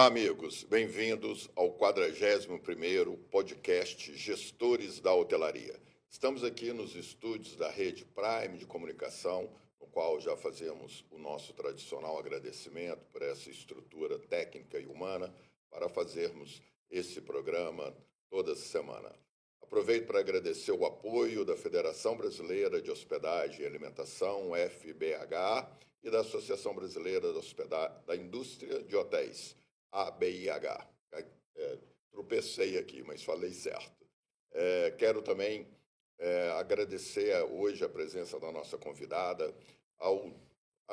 Olá, amigos. Bem-vindos ao 41º podcast Gestores da Hotelaria. Estamos aqui nos estúdios da Rede Prime de Comunicação, no qual já fazemos o nosso tradicional agradecimento por essa estrutura técnica e humana para fazermos esse programa toda semana. Aproveito para agradecer o apoio da Federação Brasileira de Hospedagem e Alimentação, FBH, e da Associação Brasileira da Indústria de Hotéis, ABIH. Tropecei aqui, mas falei certo. Quero também agradecer hoje a presença da nossa convidada.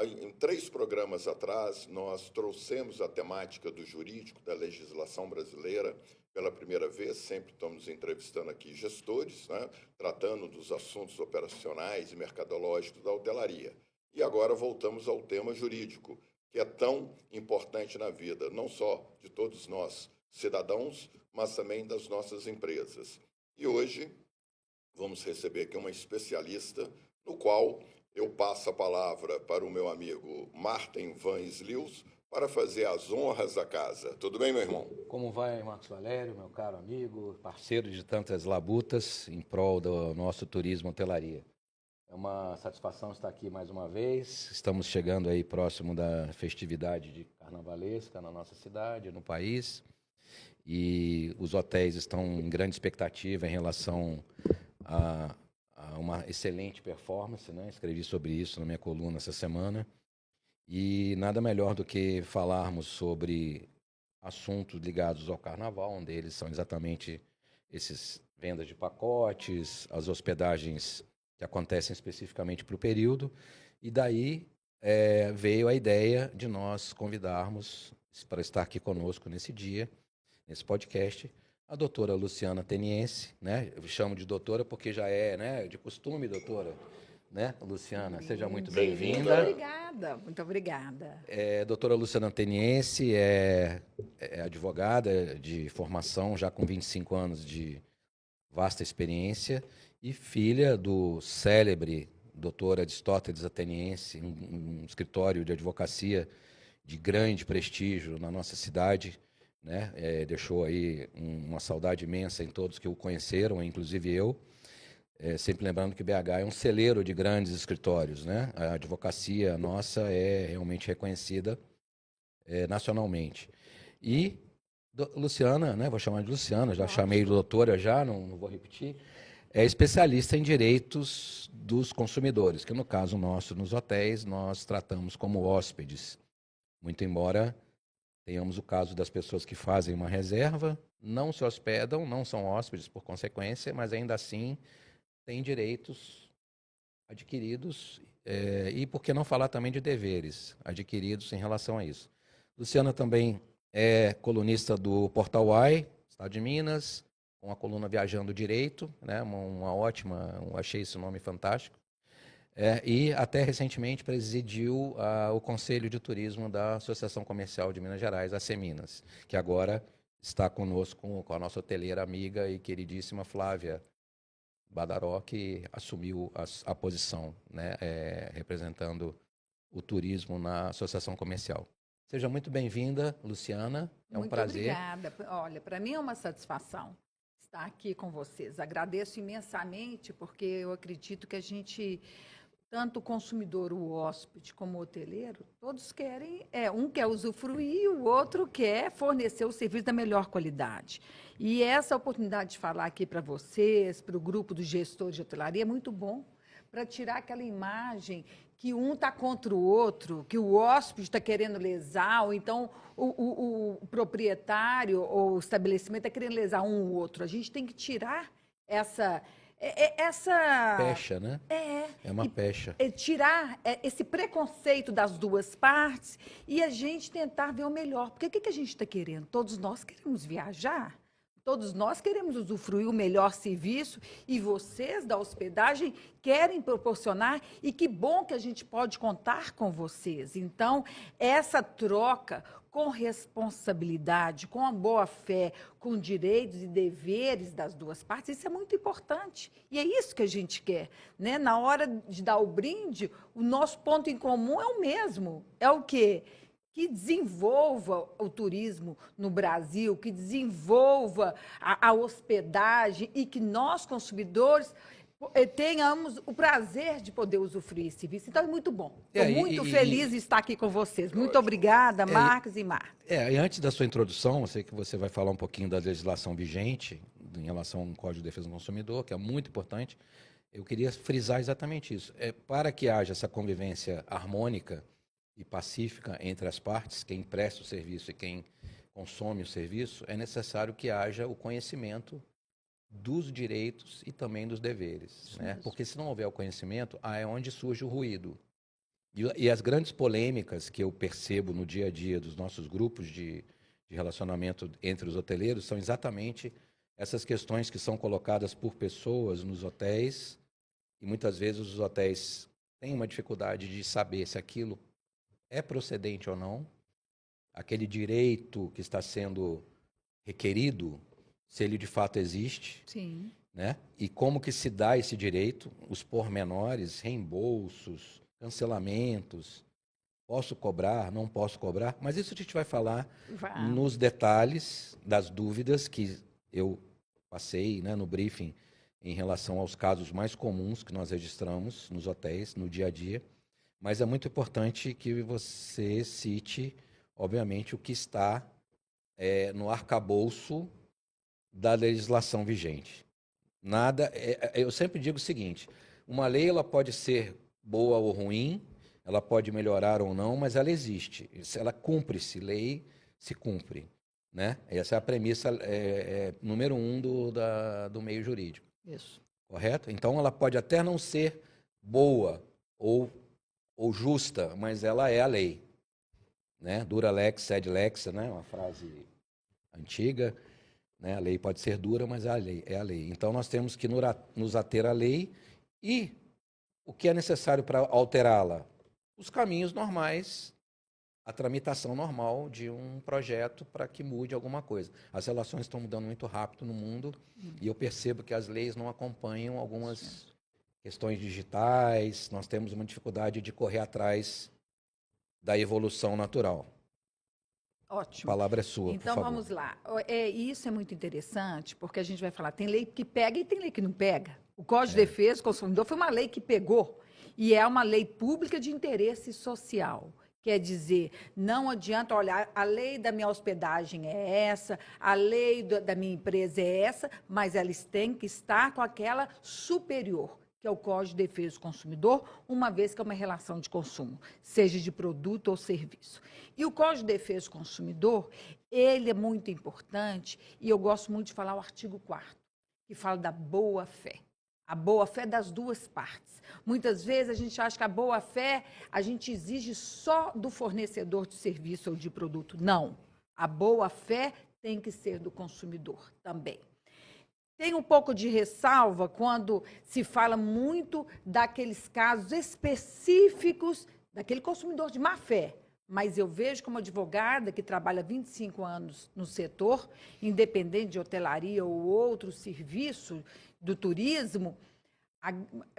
Em 3 programas atrás, nós trouxemos a temática do jurídico, da legislação brasileira, pela primeira vez. Sempre estamos entrevistando aqui gestores, né, tratando dos assuntos operacionais e mercadológicos da hotelaria. E agora voltamos ao tema jurídico, que é tão importante na vida, não só de todos nós, cidadãos, mas também das nossas empresas. E hoje vamos receber aqui uma especialista, no qual eu passo a palavra para o meu amigo Martin Van Slius para fazer as honras da casa. Tudo bem, meu irmão? Como vai, Marcos Valério, meu caro amigo, parceiro de tantas labutas em prol do nosso turismo hotelaria? É uma satisfação estar aqui mais uma vez. Estamos chegando aí próximo da festividade de carnavalesca na nossa cidade, no país. E os hotéis estão em grande expectativa em relação a uma excelente performance, né? Escrevi sobre isso na minha coluna essa semana. E nada melhor do que falarmos sobre assuntos ligados ao carnaval, um deles são exatamente esses vendas de pacotes, as hospedagens que acontecem especificamente para o período, e daí veio a ideia de nós convidarmos para estar aqui conosco nesse dia, nesse podcast, a doutora Luciana Teniense, né? Eu chamo de doutora porque já é, né, de costume, doutora, né? Luciana, seja muito bem-vinda. Muito obrigada, muito obrigada. Doutora Luciana Teniense é advogada de formação, já com 25 anos de vasta experiência, e filha do célebre doutor Aristóteles Ateniense, um escritório de advocacia de grande prestígio na nossa cidade, né? Deixou aí uma saudade imensa em todos que o conheceram, inclusive eu. Sempre lembrando que BH é um celeiro de grandes escritórios, né? A advocacia nossa é realmente reconhecida nacionalmente. E Luciana, né? Vou chamar de Luciana, já chamei de doutora, já não vou repetir. É especialista em direitos dos consumidores, que no caso nosso, nos hotéis, nós tratamos como hóspedes. Muito embora tenhamos o caso das pessoas que fazem uma reserva, não se hospedam, não são hóspedes por consequência, mas ainda assim têm direitos adquiridos e por que não falar também de deveres adquiridos em relação a isso. Luciana também é colunista do Portal UAI, Estado de Minas, com a coluna Viajando Direito, né, uma ótima, eu achei esse nome fantástico, e até recentemente presidiu o Conselho de Turismo da Associação Comercial de Minas Gerais, a Seminas, que agora está conosco com a nossa hoteleira amiga e queridíssima Flávia Badaró, que assumiu a posição, né, representando o turismo na Associação Comercial. Seja muito bem-vinda, Luciana, um prazer. Muito obrigada. Olha, para mim é uma satisfação estar aqui com vocês. Agradeço imensamente, porque eu acredito que a gente, tanto o consumidor, o hóspede, como o hoteleiro, todos querem, um quer usufruir e o outro quer fornecer o serviço da melhor qualidade. E essa oportunidade de falar aqui para vocês, para o grupo dos gestores de hotelaria, é muito bom, para tirar aquela imagem que um está contra o outro, que o hóspede está querendo lesar, ou então o proprietário ou o estabelecimento está querendo lesar um ou outro. A gente tem que tirar essa pecha, né? É uma pecha. Tirar esse preconceito das duas partes e a gente tentar ver o melhor. Porque o que a gente está querendo? Todos nós queremos viajar. Todos nós queremos usufruir o melhor serviço e vocês da hospedagem querem proporcionar, e que bom que a gente pode contar com vocês. Então, essa troca com responsabilidade, com a boa-fé, com direitos e deveres das duas partes, isso é muito importante. E é isso que a gente quer, né? Na hora de dar o brinde, o nosso ponto em comum é o mesmo. É o quê? que desenvolva o turismo no Brasil, que desenvolva a hospedagem e que nós, consumidores, tenhamos o prazer de poder usufruir esse serviço. Então, é muito bom. Estou muito feliz de estar aqui com vocês. Muito obrigada, Marcos e Marta. E antes da sua introdução, eu sei que você vai falar um pouquinho da legislação vigente em relação ao Código de Defesa do Consumidor, que é muito importante. Eu queria frisar exatamente isso. Para que haja essa convivência harmônica e pacífica entre as partes, quem presta o serviço e quem consome o serviço, é necessário que haja o conhecimento dos direitos e também dos deveres, né? Porque se não houver o conhecimento, é onde surge o ruído. E as grandes polêmicas que eu percebo no dia a dia dos nossos grupos de relacionamento entre os hoteleiros são exatamente essas questões que são colocadas por pessoas nos hotéis, e muitas vezes os hotéis têm uma dificuldade de saber se aquilo é procedente ou não, aquele direito que está sendo requerido, se ele de fato existe. Sim. Né? E como que se dá esse direito, os pormenores, reembolsos, cancelamentos, posso cobrar, não posso cobrar, mas isso a gente vai falar nos detalhes das dúvidas que eu passei, né, no briefing em relação aos casos mais comuns que nós registramos nos hotéis, no dia a dia. Mas é muito importante que você cite, obviamente, o que está no arcabouço da legislação vigente. Eu sempre digo o seguinte, uma lei ela pode ser boa ou ruim, ela pode melhorar ou não, mas ela existe. Ela cumpre-se, lei se cumpre. Né? Essa é a premissa número 1 do meio jurídico. Isso. Correto? Então, ela pode até não ser boa ou justa, mas ela é a lei. Né? Dura lex, sed lex, né? Uma frase antiga. Né? A lei pode ser dura, mas é a lei. Então, nós temos que nos ater à lei e o que é necessário para alterá-la? Os caminhos normais, a tramitação normal de um projeto para que mude alguma coisa. As relações estão mudando muito rápido no mundo e eu percebo que as leis não acompanham algumas questões digitais, nós temos uma dificuldade de correr atrás da evolução natural. Ótimo. A palavra é sua, então, por favor. vamos lá. Isso é muito interessante, porque a gente vai falar, tem lei que pega e tem lei que não pega. O Código de Defesa do Consumidor foi uma lei que pegou, e é uma lei pública de interesse social. Quer dizer, não adianta, olha, a lei da minha hospedagem é essa, a lei da minha empresa é essa, mas eles têm que estar com aquela superior, que é o Código de Defesa do Consumidor, uma vez que é uma relação de consumo, seja de produto ou serviço. E o Código de Defesa do Consumidor, ele é muito importante, e eu gosto muito de falar o artigo 4º, que fala da boa-fé. A boa-fé das duas partes. Muitas vezes a gente acha que a boa-fé a gente exige só do fornecedor de serviço ou de produto. Não. A boa-fé tem que ser do consumidor também. Tem um pouco de ressalva quando se fala muito daqueles casos específicos daquele consumidor de má-fé. Mas eu vejo como advogada que trabalha 25 anos no setor, independente de hotelaria ou outro serviço do turismo, a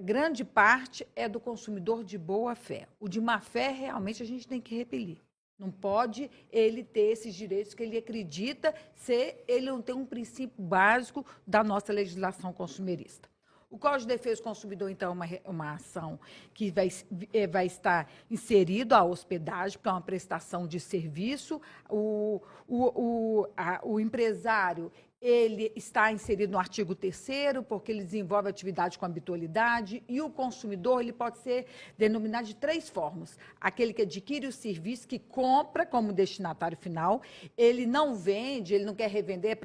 grande parte é do consumidor de boa-fé. O de má-fé, realmente, a gente tem que repelir. Não pode ele ter esses direitos que ele acredita se ele não tem um princípio básico da nossa legislação consumerista. O Código de Defesa do Consumidor, então, é uma ação que vai estar inserido à hospedagem, porque é uma prestação de serviço. O empresário, ele está inserido no artigo 3º, porque ele desenvolve atividade com habitualidade, e o consumidor ele pode ser denominado de 3 formas. Aquele que adquire o serviço, que compra como destinatário final, ele não vende, ele não quer revender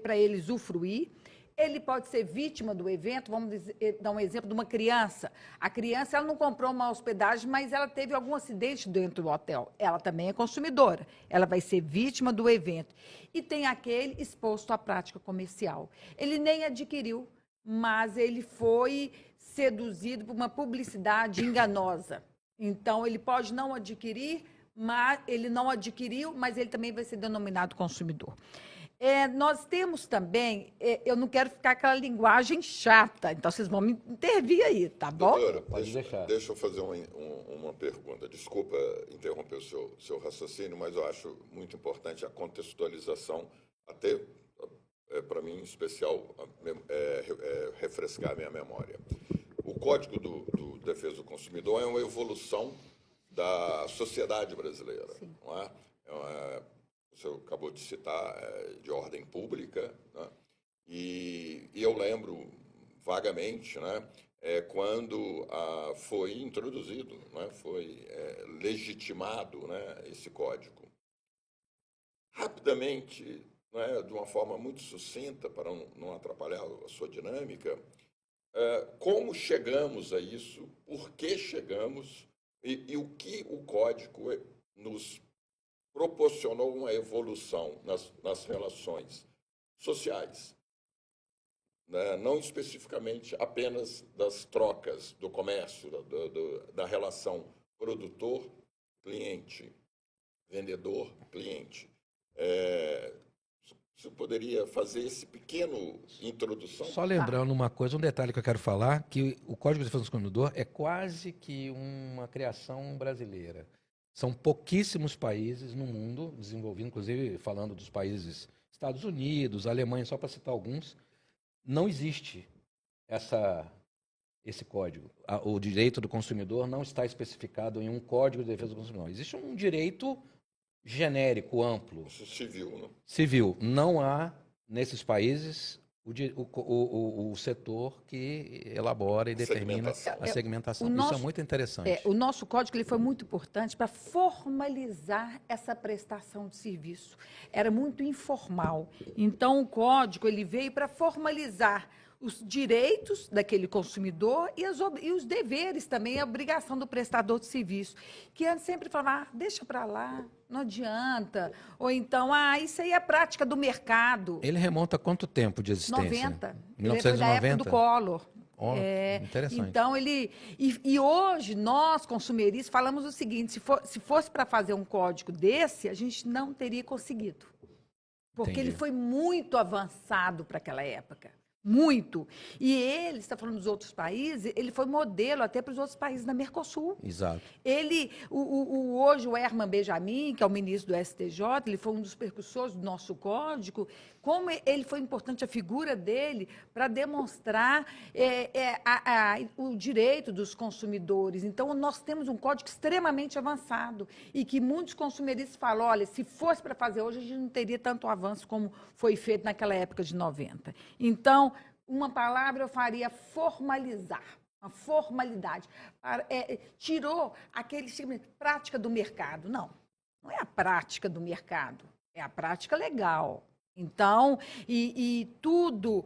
para ele usufruir. Ele pode ser vítima do evento, vamos dar um exemplo de uma criança. A criança ela não comprou uma hospedagem, mas ela teve algum acidente dentro do hotel. Ela também é consumidora, ela vai ser vítima do evento. E tem aquele exposto à prática comercial. Ele nem adquiriu, mas ele foi seduzido por uma publicidade enganosa. Então, ele pode não adquirir, mas ele não adquiriu, mas ele também vai ser denominado consumidor. Nós temos também, eu não quero ficar com aquela linguagem chata, então vocês vão me intervir aí, tá bom? Doutora, Pode deixar. deixa eu fazer uma pergunta. Desculpa interromper o seu raciocínio, mas eu acho muito importante a contextualização, até para mim, em especial, refrescar a minha memória. O Código do Defesa do Consumidor é uma evolução da sociedade brasileira, Sim. não é? Você acabou de citar, de ordem pública, né? E eu lembro vagamente, né, quando foi introduzido, né, foi legitimado, né, esse código. Rapidamente, né, de uma forma muito sucinta, para não atrapalhar a sua dinâmica, como chegamos a isso, por que chegamos e o que o código nos proporcionou uma evolução nas relações sociais, né? Não especificamente apenas das trocas, do comércio, da relação produtor-cliente, vendedor-cliente. Você poderia fazer esse pequeno introdução? Só lembrando uma coisa, um detalhe que eu quero falar, que o Código de Defesa do Consumidor é quase que uma criação brasileira. São pouquíssimos países no mundo desenvolvido, inclusive falando dos países Estados Unidos, Alemanha, só para citar alguns, não existe esse código. O direito do consumidor não está especificado em um Código de Defesa do Consumidor. Existe um direito genérico, amplo. Civil, né? Civil. Não há, nesses países, o setor que elabora e determina a segmentação. Isso é muito interessante. O nosso código ele foi muito importante para formalizar essa prestação de serviço. Era muito informal. Então, o código ele veio para formalizar os direitos daquele consumidor e os deveres também, a obrigação do prestador de serviço. Que antes sempre falava, deixa para lá, não adianta. Ou então, isso aí é prática do mercado. Ele remonta a quanto tempo de existência? 90. 1990? Ele foi da época do Collor. Interessante. Então, e hoje, nós, consumeristas, falamos o seguinte, se fosse para fazer um código desse, a gente não teria conseguido. Porque Entendi. ele foi muito avançado para aquela época. Muito. E ele, está falando dos outros países, ele foi modelo até para os outros países da Mercosul. Exato. Hoje, o Herman Benjamin, que é o ministro do STJ, ele foi um dos precursores do nosso código, como ele foi importante, a figura dele, para demonstrar o direito dos consumidores. Então, nós temos um código extremamente avançado e que muitos consumeristas falam, olha, se fosse para fazer hoje, a gente não teria tanto avanço como foi feito naquela época de 90. Então, uma palavra eu faria formalizar, uma formalidade. Tirou aquele estigma, prática do mercado. Não é a prática do mercado, é a prática legal. Então, e tudo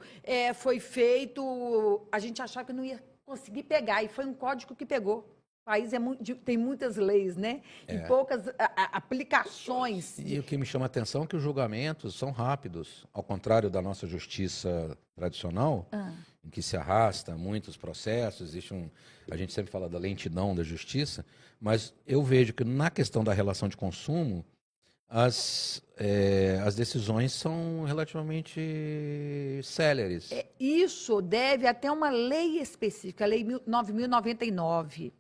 foi feito, a gente achava que não ia conseguir pegar, e foi um código que pegou. O país tem muitas leis, né? E poucas aplicações. E o que me chama a atenção é que os julgamentos são rápidos, ao contrário da nossa justiça tradicional, em que se arrasta muitos processos, a gente sempre fala da lentidão da justiça, mas eu vejo que na questão da relação de consumo, as decisões são relativamente céleres. Isso deve até uma lei específica, a Lei 9.099,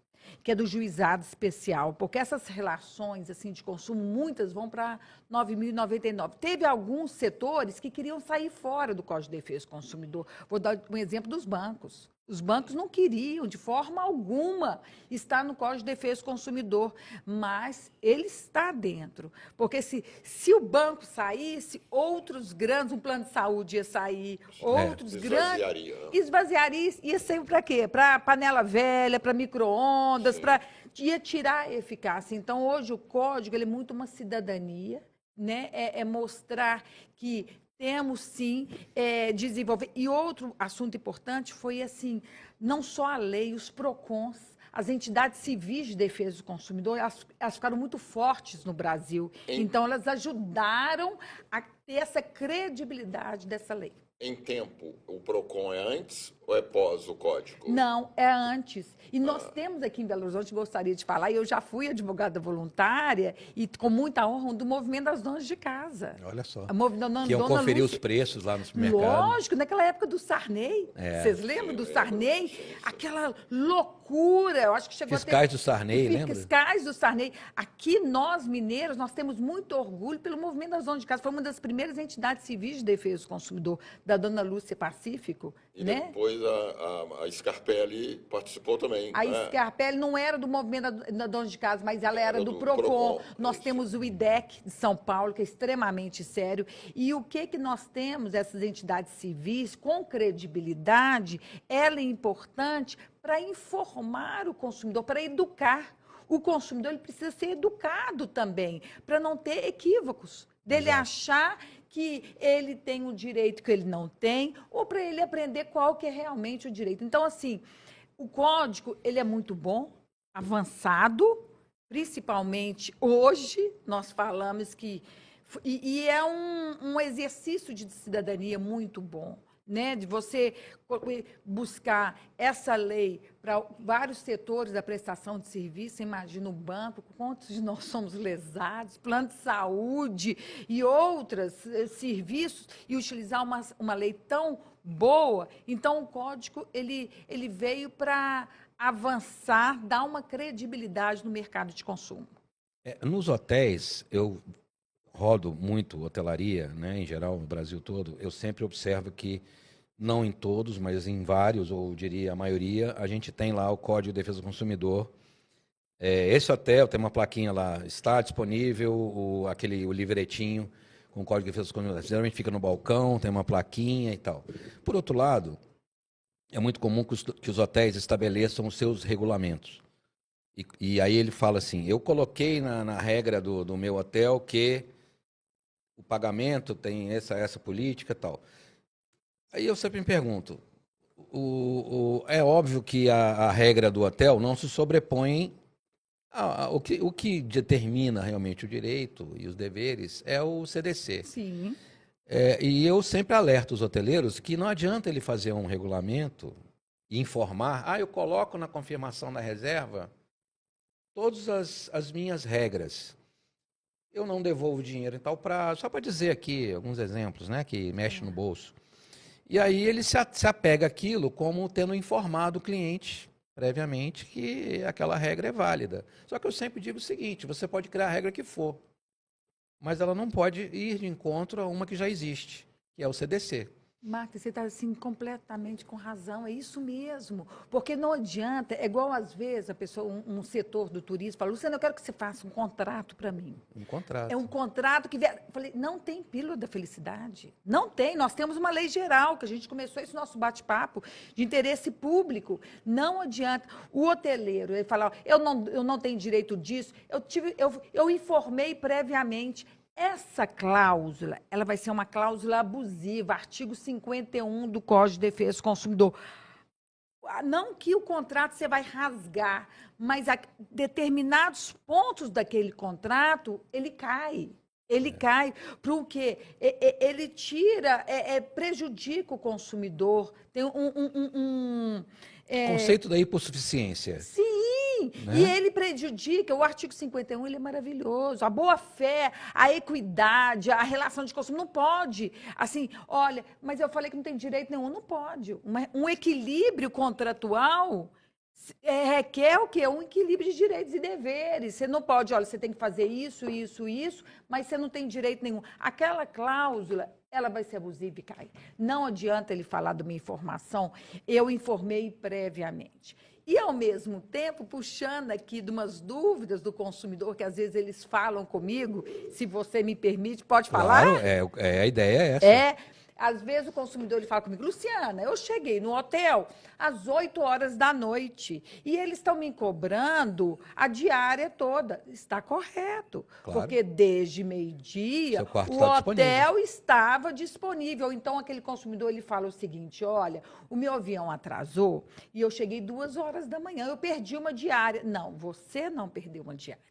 que é do juizado especial, porque essas relações assim, de consumo, muitas vão para 9.099. Teve alguns setores que queriam sair fora do Código de Defesa do Consumidor. Vou dar um exemplo dos bancos. Os bancos não queriam, de forma alguma, estar no Código de Defesa do Consumidor, mas ele está dentro. Porque se o banco saísse, outros grandes, um plano de saúde ia sair, outros grandes... Esvaziaria. Ia ser para quê? Para panela velha, para micro-ondas, ia tirar a eficácia. Então, hoje, o Código ele é muito uma cidadania, né? É mostrar que temos, sim, desenvolver. E outro assunto importante foi, assim, não só a lei, os PROCONs, as entidades civis de defesa do consumidor, elas ficaram muito fortes no Brasil. Então, elas ajudaram a ter essa credibilidade dessa lei. Em tempo, o PROCON é antes ou é pós o código? Não, é antes. E nós temos aqui em Belo Horizonte, gostaria de falar, e eu já fui advogada voluntária e com muita honra do movimento das donas de casa. Olha só. Que iam conferir os preços lá no supermercado. Lógico, naquela época do Sarney. Vocês lembram do Sarney? Aquela loucura. Eu acho que chegou Fiscais a ter... do Sarney, lembra? Fiscais do Sarney. Aqui, nós, mineiros, nós temos muito orgulho pelo movimento das donas de casa. Foi uma das primeiras entidades civis de defesa do consumidor, da dona Lúcia Pacífico. E né? depois a Scarpelli participou também. A né? Scarpelli não era do movimento da dona de casa, mas ela era do PROCON. Nós temos o IDEC de São Paulo, que é extremamente sério. E o que nós temos, essas entidades civis, com credibilidade, ela é importante para informar o consumidor, para educar. O consumidor ele precisa ser educado também, para não ter equívocos, dele achar que ele tem um direito que ele não tem, ou para ele aprender qual que é realmente o direito. Então, assim, o código ele é muito bom, avançado, principalmente hoje, nós falamos que... E é um exercício de cidadania muito bom, né? De você buscar essa lei para vários setores da prestação de serviço. Você imagina o banco, quantos de nós somos lesados, plano de saúde e outros serviços, e utilizar uma lei tão boa. Então, o código ele veio para avançar, dar uma credibilidade no mercado de consumo. Nos hotéis, eu rodo muito hotelaria, né, em geral, no Brasil todo, eu sempre observo que, não em todos, mas em vários, ou diria a maioria, a gente tem lá o Código de Defesa do Consumidor. Esse hotel tem uma plaquinha lá, está disponível o livretinho com o Código de Defesa do Consumidor. Geralmente fica no balcão, tem uma plaquinha e tal. Por outro lado, é muito comum que os hotéis estabeleçam os seus regulamentos. E aí ele fala assim, eu coloquei na regra do meu hotel que o pagamento tem essa política e tal. Aí eu sempre me pergunto, é óbvio que a regra do hotel não se sobrepõe o que determina realmente o direito e os deveres é o CDC. Sim. E eu sempre alerto os hoteleiros que não adianta ele fazer um regulamento e informar, eu coloco na confirmação da reserva todas as minhas regras. Eu não devolvo dinheiro em tal prazo, só para dizer aqui alguns exemplos, né, que mexe no bolso. E aí ele se apega àquilo como tendo informado o cliente previamente que aquela regra é válida. Só que eu sempre digo o seguinte, você pode criar a regra que for, mas ela não pode ir de encontro a uma que já existe, que é o CDC. Marta, você está assim, completamente com razão, é isso mesmo. Porque não adianta, é igual às vezes a pessoa, um setor do turismo, fala, Luciana, eu quero que você faça um contrato para mim. Um contrato. É um contrato que... Eu falei, não tem pílula da felicidade. Não tem, nós temos uma lei geral, que a gente começou esse nosso bate-papo, de interesse público. Não adianta. O hoteleiro, ele fala, eu não tenho direito disso, eu informei previamente. Essa cláusula, ela vai ser uma cláusula abusiva, artigo 51 do Código de Defesa do Consumidor. Não que o contrato você vai rasgar, mas determinados pontos daquele contrato, ele cai. Ele cai para o quê? Ele tira, prejudica o consumidor. Tem conceito da hipossuficiência. Sim, né? E ele prejudica, o artigo 51 ele é maravilhoso, a boa-fé, a equidade, a relação de consumo, não pode, assim, olha, mas eu falei que não tem direito nenhum, não pode. Um equilíbrio contratual requer o quê? Um equilíbrio de direitos e deveres. Você não pode, olha, você tem que fazer isso, isso, isso, mas você não tem direito nenhum. Aquela cláusula, ela vai ser abusiva e cai. Não adianta ele falar de uma informação, eu informei previamente. E, ao mesmo tempo, puxando aqui de umas dúvidas do consumidor, que às vezes eles falam comigo, se você me permite, pode falar? Claro, a ideia é essa. Às vezes o consumidor ele fala comigo, Luciana, eu cheguei no hotel às 8 horas da noite e eles estão me cobrando a diária toda. Está correto, claro. Porque desde meio-dia o hotel estava disponível. Então, aquele consumidor ele fala o seguinte, olha, o meu avião atrasou e eu cheguei 2 horas da manhã, eu perdi uma diária. Não, você não perdeu uma diária.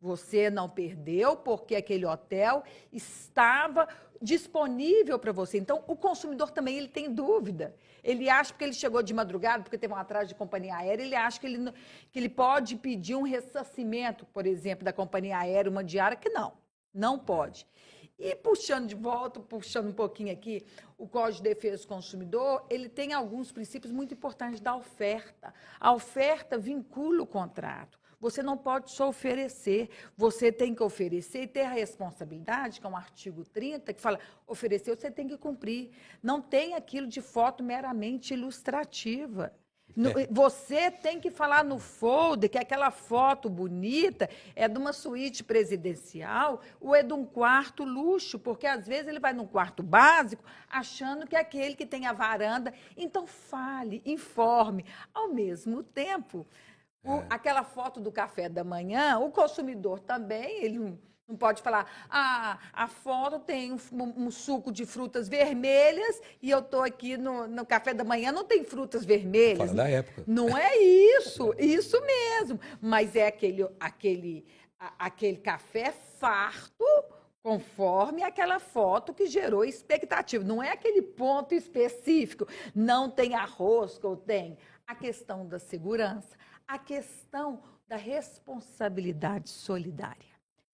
Você não perdeu porque aquele hotel estava disponível para você. Então, o consumidor também ele tem dúvida. Ele acha, porque ele chegou de madrugada, porque teve um atraso de companhia aérea, ele acha que ele pode pedir um ressarcimento, por exemplo, da companhia aérea, uma diária, que não pode. E puxando de volta, puxando um pouquinho aqui, o Código de Defesa do Consumidor, ele tem alguns princípios muito importantes da oferta. A oferta vincula o contrato. Você não pode só oferecer, você tem que oferecer e ter a responsabilidade, que é um artigo 30, que fala, oferecer, você tem que cumprir. Não tem aquilo de foto meramente ilustrativa. Você tem que falar no folder que aquela foto bonita é de uma suíte presidencial ou é de um quarto luxo, porque às vezes ele vai num quarto básico achando que é aquele que tem a varanda. Então, fale, informe. Ao mesmo tempo, aquela foto do café da manhã, o consumidor também, ele não pode falar, a foto tem um suco de frutas vermelhas e eu estou aqui no café da manhã, não tem frutas vermelhas. Fala da época. Não é isso, isso mesmo. Mas é aquele café farto, conforme aquela foto que gerou expectativa. Não é aquele ponto específico, não tem arroz ou tem. A questão da segurança, a questão da responsabilidade solidária.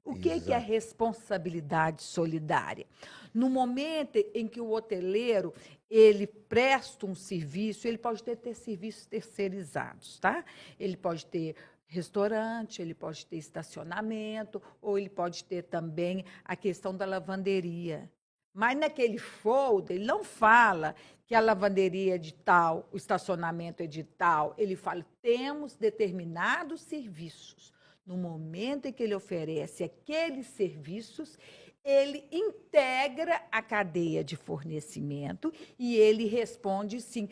O que é responsabilidade solidária? No momento em que o hoteleiro ele presta um serviço, ele pode ter serviços terceirizados, tá? Ele pode ter restaurante, ele pode ter estacionamento, ou ele pode ter também a questão da lavanderia. Mas naquele folder, ele não fala que a lavanderia é de tal, o estacionamento é de tal. Ele fala, temos determinados serviços. No momento em que ele oferece aqueles serviços, ele integra a cadeia de fornecimento e ele responde sim.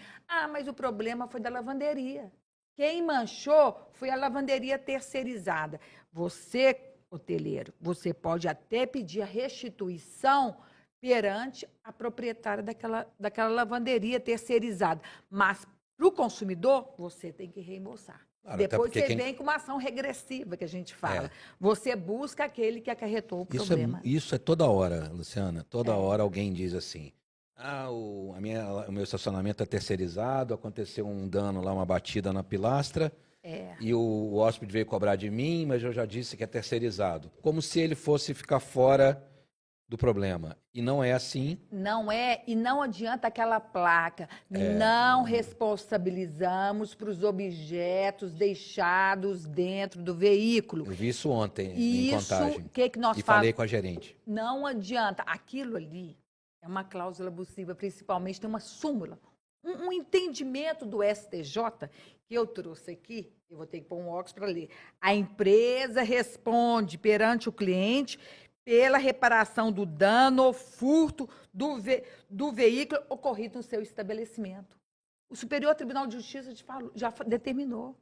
Mas o problema foi da lavanderia. Quem manchou foi a lavanderia terceirizada. Você, hoteleiro, você pode até pedir a restituição perante a proprietária daquela lavanderia terceirizada. Mas, para o consumidor, você tem que reembolsar. Claro, depois você vem com uma ação regressiva, que a gente fala. Você busca aquele que acarretou o problema. Isso é toda hora, Luciana. Toda hora alguém diz assim, o meu estacionamento é terceirizado, aconteceu um dano lá, uma batida na pilastra, e o hóspede veio cobrar de mim, mas eu já disse que é terceirizado. Como se ele fosse ficar fora do problema. E não é assim. Não é, e não adianta aquela placa. Não responsabilizamos para os objetos deixados dentro do veículo. Eu vi isso ontem em Contagem. Que nós falei com a gerente. Não adianta. Aquilo ali é uma cláusula abusiva, principalmente tem uma súmula. Um entendimento do STJ que eu trouxe aqui, eu vou ter que pôr um óculos para ler. A empresa responde perante o cliente pela reparação do dano ou furto do veículo ocorrido no seu estabelecimento. O Superior Tribunal de Justiça já determinou.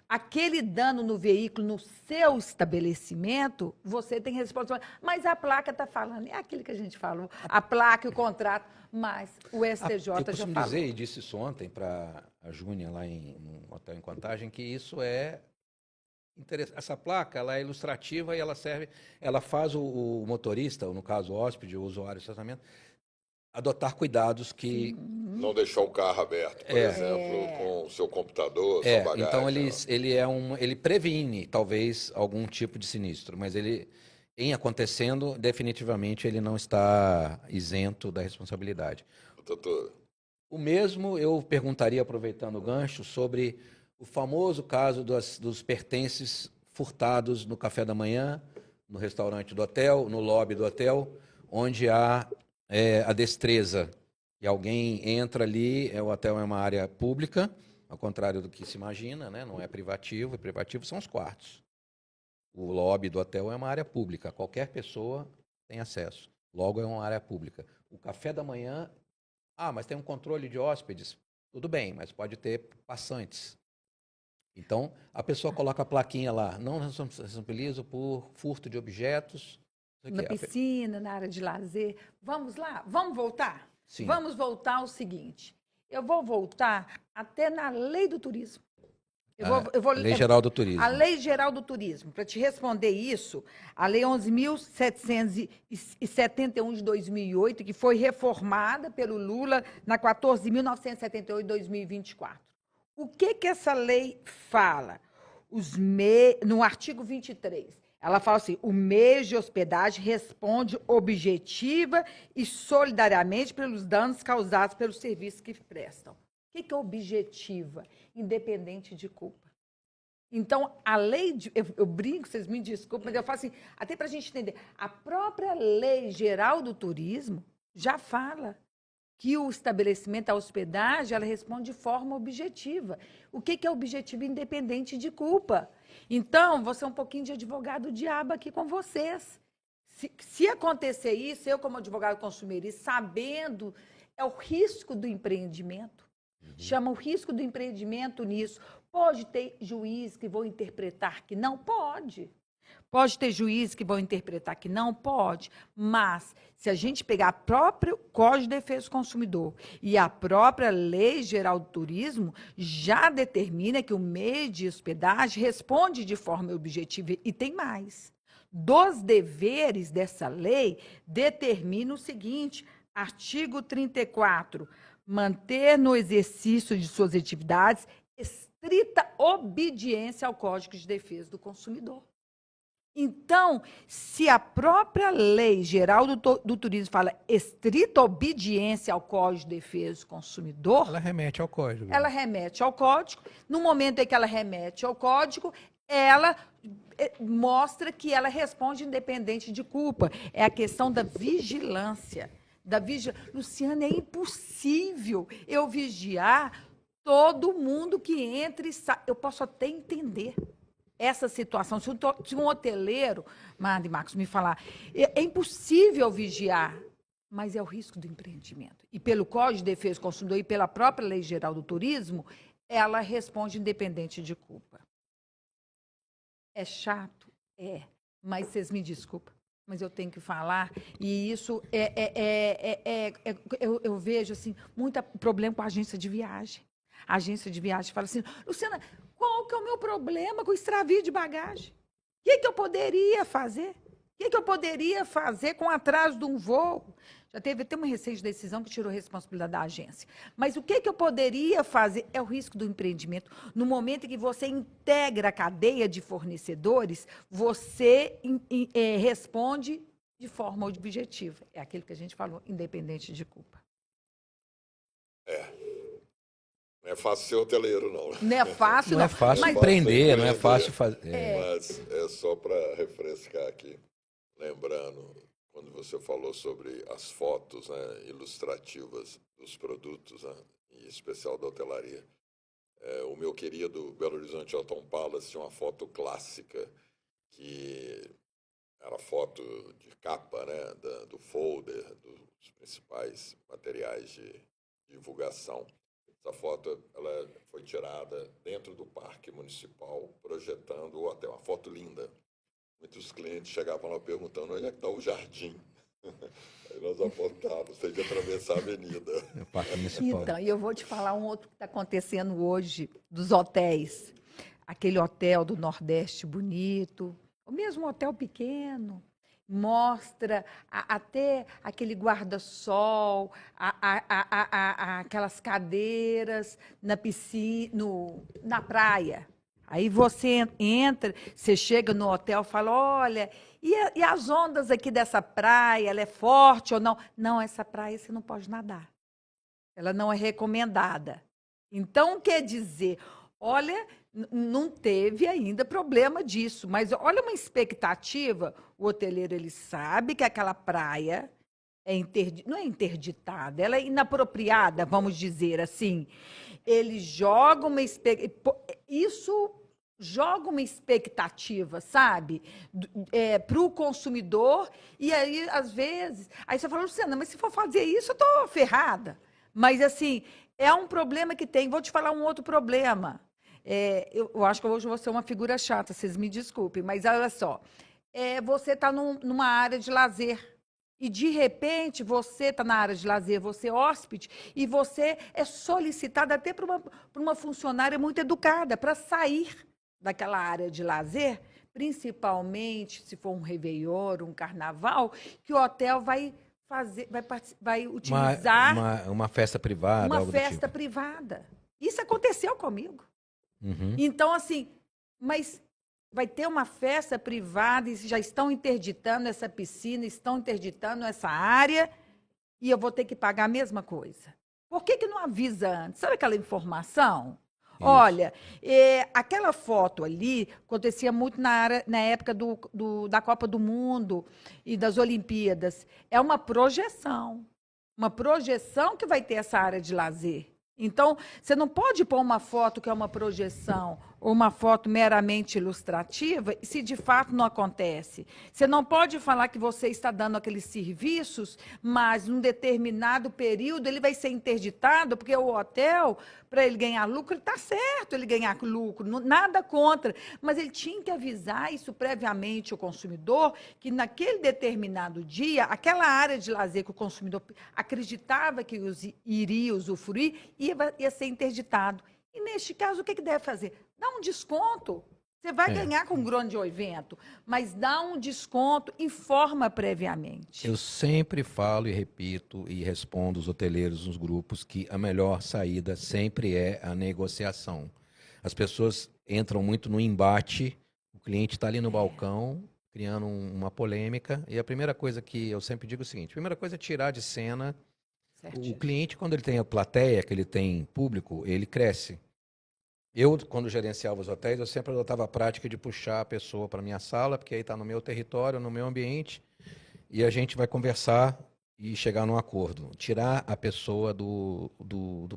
Aquele dano no veículo, no seu estabelecimento, você tem responsabilidade. Mas a placa está falando, é aquilo que a gente falou, a placa e o contrato, mas o STJ eu já falou. Dizer, e disse isso ontem para a Júnia, lá no hotel em Contagem, que isso é essa placa, ela é ilustrativa e ela faz o motorista, ou no caso o hóspede, o usuário de estacionamento, adotar cuidados que... Não deixar o carro aberto, por exemplo, com o seu computador, sua bagagem. Então ele previne, talvez, algum tipo de sinistro, mas ele, em acontecendo, definitivamente ele não está isento da responsabilidade. Doutor. O mesmo eu perguntaria, aproveitando o gancho, sobre o famoso caso dos pertences furtados no café da manhã, no restaurante do hotel, no lobby do hotel, onde há a destreza. E alguém entra ali, o hotel é uma área pública, ao contrário do que se imagina, né? Não é privativo, e privativo são os quartos. O lobby do hotel é uma área pública, qualquer pessoa tem acesso. Logo é uma área pública. O café da manhã, mas tem um controle de hóspedes. Tudo bem, mas pode ter passantes. Então, a pessoa coloca a plaquinha lá, não responsabilizo por furto de objetos. Na piscina, na área de lazer. Vamos lá? Vamos voltar? Sim. Vamos voltar ao seguinte. Eu vou voltar até na lei do turismo. Lei Geral do Turismo. A Lei Geral do Turismo. Para te responder isso, a Lei 11.771 de 2008, que foi reformada pelo Lula na 14.978 de 2024. O que essa lei fala? No artigo 23, ela fala assim, o meio de hospedagem responde objetiva e solidariamente pelos danos causados pelos serviços que prestam. O que é objetiva? Independente de culpa. Então, a lei, eu brinco, vocês me desculpem, mas eu falo assim, até para a gente entender, a própria Lei Geral do Turismo já fala que o estabelecimento, a hospedagem, ela responde de forma objetiva. O que é objetivo? Independente de culpa. Então, vou ser um pouquinho de advogado diabo aqui com vocês. Se acontecer isso, eu como advogado consumerista, sabendo, é o risco do empreendimento. Chama o risco do empreendimento nisso. Pode ter juízes que vão interpretar que não? Pode. Pode ter juízes que vão interpretar que não? Pode. Mas, se a gente pegar o próprio Código de Defesa do Consumidor e a própria Lei Geral do Turismo, já determina que o meio de hospedagem responde de forma objetiva. E tem mais. Dos deveres dessa lei, determina o seguinte, artigo 34, manter no exercício de suas atividades estrita obediência ao Código de Defesa do Consumidor. Então, se a própria Lei Geral do Turismo fala estrita obediência ao Código de Defesa do Consumidor... Ela remete ao Código. Ela remete ao Código. No momento em que ela remete ao Código, ela mostra que ela responde independente de culpa. É a questão da vigilância. Luciana, é impossível eu vigiar todo mundo que entra e sai. Eu posso até entender essa situação. Se um hoteleiro, Mari e Marcos, me falar, é impossível vigiar, mas é o risco do empreendimento. E pelo Código de Defesa do Consumidor e pela própria Lei Geral do Turismo, ela responde independente de culpa. É chato? É. Mas vocês me desculpem. Mas eu tenho que falar, e isso eu vejo assim, muito problema com a agência de viagem. A agência de viagem fala assim, Luciana, qual que é o meu problema com o extravio de bagagem? O que eu poderia fazer? O que eu poderia fazer com atraso de um voo? Já teve até uma recente decisão que tirou a responsabilidade da agência. Mas o que eu poderia fazer? É o risco do empreendimento. No momento em que você integra a cadeia de fornecedores, você responde de forma objetiva. É aquilo que a gente falou, independente de culpa. Não é fácil ser hoteleiro, não. Não é fácil, não. Não é fácil mas empreender, não é fácil fazer. Mas é só para refrescar aqui, lembrando, quando você falou sobre as fotos, né, ilustrativas dos produtos, né, em especial da hotelaria, o meu querido Belo Horizonte Hilton Palace tinha uma foto clássica, que era foto de capa, né, do folder, dos principais materiais de divulgação. Essa foto ela foi tirada dentro do Parque Municipal, projetando o hotel. Uma foto linda. Muitos clientes chegavam lá perguntando onde é que está o jardim. Aí nós apontávamos, tem de atravessar a avenida. É o Parque Municipal. Então, e eu vou te falar um outro que está acontecendo hoje, dos hotéis. Aquele hotel do Nordeste bonito, o mesmo hotel pequeno, mostra até aquele guarda-sol, aquelas cadeiras na piscina, na praia. Aí você entra, você chega no hotel e fala, olha, e as ondas aqui dessa praia, ela é forte ou não? Não, essa praia você não pode nadar. Ela não é recomendada. Então, quer dizer, olha, não teve ainda problema disso, mas olha uma expectativa, o hoteleiro ele sabe que aquela praia não é interditada, ela é inapropriada, vamos dizer assim. Ele joga isso joga uma expectativa, sabe, para o consumidor, e aí, às vezes, aí você fala, Luciana, mas se for fazer isso, eu estou ferrada. Mas, assim, é um problema que tem. Vou te falar um outro problema. Eu acho que hoje eu vou ser uma figura chata, vocês me desculpem, mas olha só, você está numa área de lazer, E, de repente, você está na área de lazer, você é hóspede, e você é solicitado até por uma funcionária muito educada para sair daquela área de lazer, principalmente se for um réveillon, um carnaval, que o hotel vai fazer, vai utilizar Uma festa privada, uma algo do festa tipo. privada. Isso aconteceu comigo. Uhum. Então, assim, mas vai ter uma festa privada e já estão interditando essa piscina, estão interditando essa área e eu vou ter que pagar a mesma coisa. Por que não avisa antes? Sabe aquela informação? Isso. Olha, aquela foto ali acontecia muito na época da Copa do Mundo e das Olimpíadas. É uma projeção que vai ter essa área de lazer. Então, você não pode pôr uma foto que é uma projeção ou uma foto meramente ilustrativa se de fato não acontece. Você não pode falar que você está dando aqueles serviços, mas num determinado período ele vai ser interditado, porque o hotel, para ele ganhar lucro, está certo ele ganhar lucro, nada contra, mas ele tinha que avisar isso previamente ao consumidor, que naquele determinado dia, aquela área de lazer que o consumidor acreditava que iria usufruir, ia ser interditado. E, neste caso, o que deve fazer? Dá um desconto. Você vai ganhar com um grande evento, mas dá um desconto, informa previamente. Eu sempre falo e repito e respondo os hoteleiros nos grupos que a melhor saída sempre é a negociação. As pessoas entram muito no embate, o cliente está ali no balcão, criando uma polêmica, e a primeira coisa que eu sempre digo é o seguinte, a primeira coisa é tirar de cena. O cliente, quando ele tem a plateia, que ele tem público, ele cresce. Eu, quando gerenciava os hotéis, eu sempre adotava a prática de puxar a pessoa para a minha sala, porque aí está no meu território, no meu ambiente, e a gente vai conversar e chegar num acordo. Tirar a pessoa do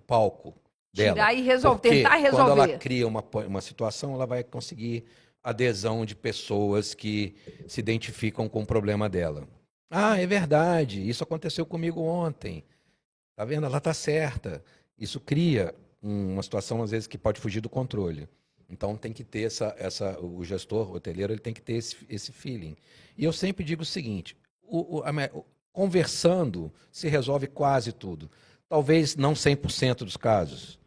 palco dela. Tirar e resolver, Porque tentar resolver. quando ela cria uma situação, ela vai conseguir adesão de pessoas que se identificam com o problema dela. Ah, é verdade, isso aconteceu comigo ontem. Tá vendo? Ela está certa. Isso cria uma situação, às vezes, que pode fugir do controle. Então, tem que ter o gestor hoteleiro, ele tem que ter esse feeling. E eu sempre digo o seguinte, conversando se resolve quase tudo. Talvez não 100% dos casos,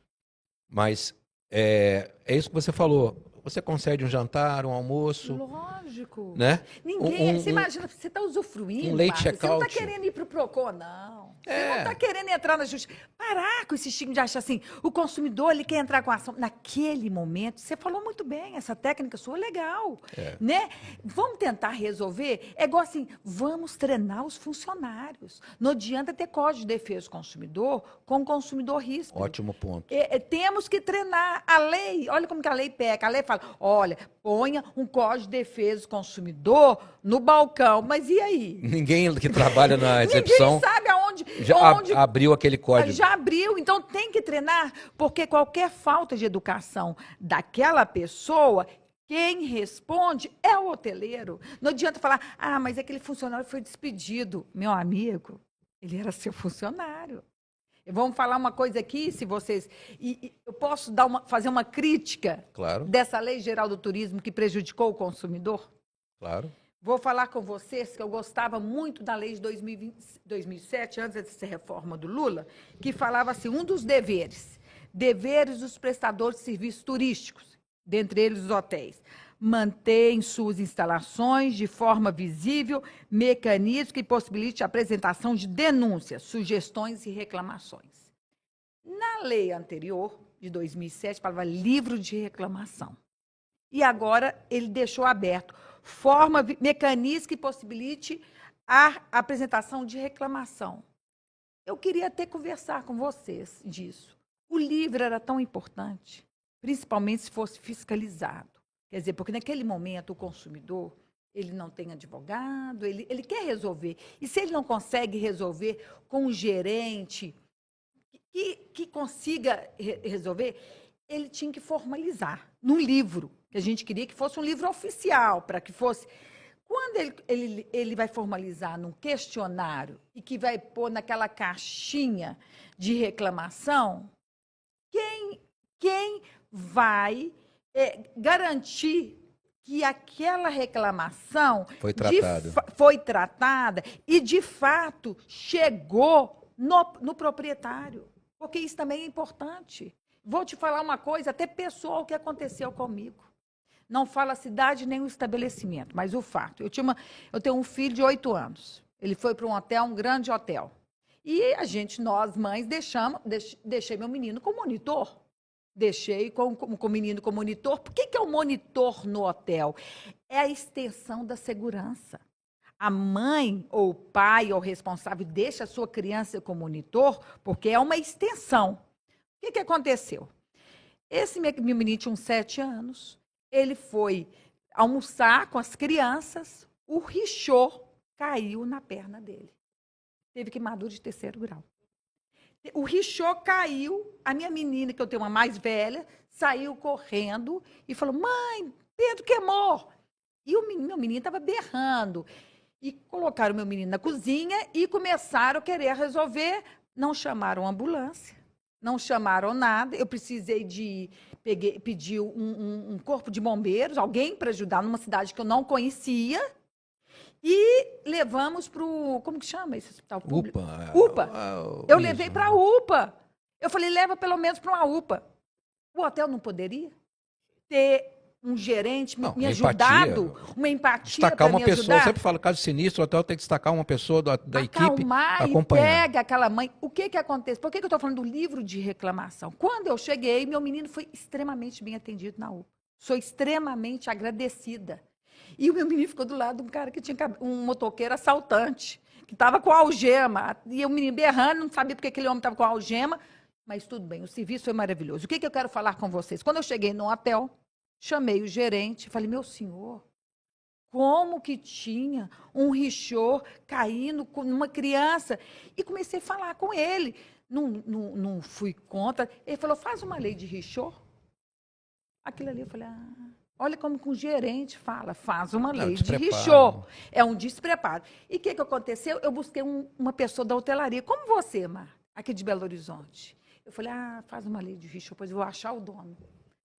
mas é isso que você falou. Você concede um jantar, um almoço. Lógico. Né? Ninguém. Você imagina, você está usufruindo. Um late Marcos, você não está check-out. querendo ir para o PROCON, não. Você não está querendo entrar na justiça. Parar com esse estigma de achar assim, o consumidor ele quer entrar com a ação. Naquele momento, você falou muito bem, essa técnica sua é legal. Né? Vamos tentar resolver. É igual assim, vamos treinar os funcionários. Não adianta ter código de defesa do consumidor com o consumidor ríspido. Ótimo ponto. Temos que treinar a lei. Olha como que a lei peca. A lei fala, olha, ponha um código de defesa do consumidor no balcão. Mas e aí? Ninguém que trabalha na recepção... Ninguém sabe aonde... Já abriu aquele código. Já abriu, então tem que treinar, porque qualquer falta de educação daquela pessoa... Quem responde é o hoteleiro. Não adianta falar, mas aquele funcionário foi despedido. Meu amigo, ele era seu funcionário. Vamos falar uma coisa aqui, se vocês... eu posso fazer uma crítica dessa Lei Geral do Turismo que prejudicou o consumidor? Claro. Vou falar com vocês que eu gostava muito da lei de 2007, antes dessa reforma do Lula, que falava assim, um dos deveres dos prestadores de serviços turísticos, dentre eles os hotéis, manter em suas instalações, de forma visível, mecanismos que possibilite a apresentação de denúncias, sugestões e reclamações. Na lei anterior, de 2007, falava livro de reclamação. E agora ele deixou aberto mecanismo que possibilite a apresentação de reclamação. Eu queria até conversar com vocês disso. O livro era tão importante, principalmente se fosse fiscalizado. Quer dizer, porque naquele momento o consumidor, ele não tem advogado, ele quer resolver. E se ele não consegue resolver com um gerente que consiga resolver, ele tinha que formalizar num livro, que a gente queria que fosse um livro oficial, para que fosse... Quando ele vai formalizar num questionário e que vai pôr naquela caixinha de reclamação, quem vai garantir que aquela reclamação foi tratada e, de fato, chegou no proprietário. Porque isso também é importante. Vou te falar uma coisa, até pessoal, que aconteceu comigo. Não fala a cidade nem o estabelecimento, mas o fato. Eu tenho um filho de 8 anos. Ele foi para um hotel, um grande hotel. E nós mães, deixei meu menino com monitor. Deixei com o menino com monitor. Por que é o monitor no hotel? É a extensão da segurança. A mãe ou o pai ou o responsável deixa a sua criança com monitor porque é uma extensão. O que aconteceu? Esse meu menino tinha uns 7 anos. Ele foi almoçar com as crianças. O richô caiu na perna dele. Teve queimadura de 3º grau. O richô caiu, a minha menina, que eu tenho uma mais velha, saiu correndo e falou, mãe, Pedro queimou. E meu menino estava berrando. E colocaram o meu menino na cozinha e começaram a querer resolver. Não chamaram ambulância, não chamaram nada. Eu precisei pedir um corpo de bombeiros, alguém para ajudar numa cidade que eu não conhecia. E levamos para o... Como que chama esse hospital público? UPA. Eu levei para a UPA. Eu falei, leva pelo menos para uma UPA. O hotel não poderia ter um gerente me ajudado? Uma empatia para me ajudar? Destacar uma pessoa. Eu sempre falo, caso sinistro, o hotel tem que destacar uma pessoa da equipe para acompanhar. E pega aquela mãe. O que acontece? Por que eu estou falando do livro de reclamação? Quando eu cheguei, meu menino foi extremamente bem atendido na UPA. Sou extremamente agradecida. E o meu menino ficou do lado de um cara que tinha um motoqueiro assaltante, que estava com algema. E o menino berrando, não sabia porque aquele homem estava com algema. Mas tudo bem, o serviço foi maravilhoso. O que eu quero falar com vocês? Quando eu cheguei no hotel, chamei o gerente, falei, meu senhor, como que tinha um richô caindo numa criança? E comecei a falar com ele. Não fui contra. Ele falou, faz uma lei de richô. Aquilo ali, eu falei, olha como que um gerente faz uma lei de richô. É um despreparo. E o que aconteceu? Eu busquei uma pessoa da hotelaria, como você, Mar, aqui de Belo Horizonte. Eu falei, faz uma lei de richô, pois eu vou achar o dono.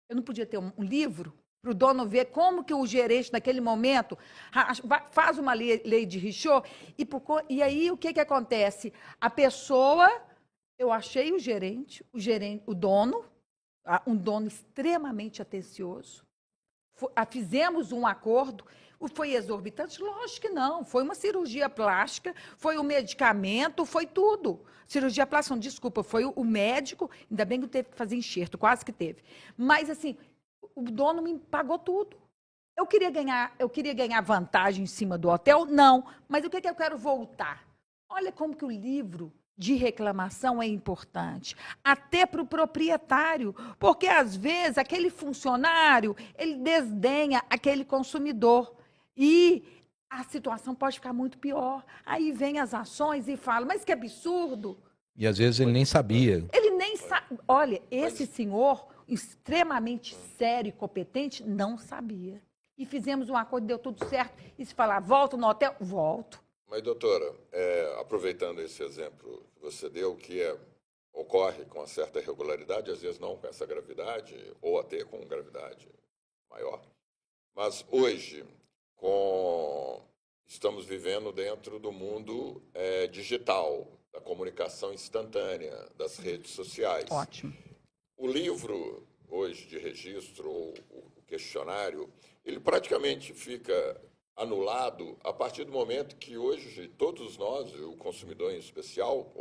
Eu não podia ter um livro para o dono ver como que o gerente, naquele momento, faz uma lei de richô. E aí, o que acontece? A pessoa, eu achei o gerente, o dono, um dono extremamente atencioso. Fizemos um acordo. Foi exorbitante? Lógico que não. Foi uma cirurgia plástica, foi o medicamento, foi tudo. Cirurgia plástica, desculpa, foi o médico, ainda bem que teve que fazer enxerto, quase que teve. Mas, assim, o dono me pagou tudo. Eu queria ganhar vantagem em cima do hotel? Não. Mas o que eu quero voltar? Olha como que o livro de reclamação é importante, até para o proprietário, porque, às vezes, aquele funcionário, ele desdenha aquele consumidor e a situação pode ficar muito pior. Aí vem as ações e fala, mas que absurdo. E, às vezes, ele nem sabia. Ele nem sabe. Olha, esse senhor, extremamente sério e competente, não sabia. E fizemos um acordo, deu tudo certo. E se falar, volta no hotel, volto. Mas, doutora, aproveitando esse exemplo que você deu, que ocorre com uma certa regularidade, às vezes não com essa gravidade, ou até com gravidade maior, mas hoje estamos vivendo dentro do mundo digital, da comunicação instantânea, das redes sociais. Ótimo. O livro, hoje, de registro, ou o questionário, ele praticamente fica anulado a partir do momento que hoje todos nós, o consumidor em especial,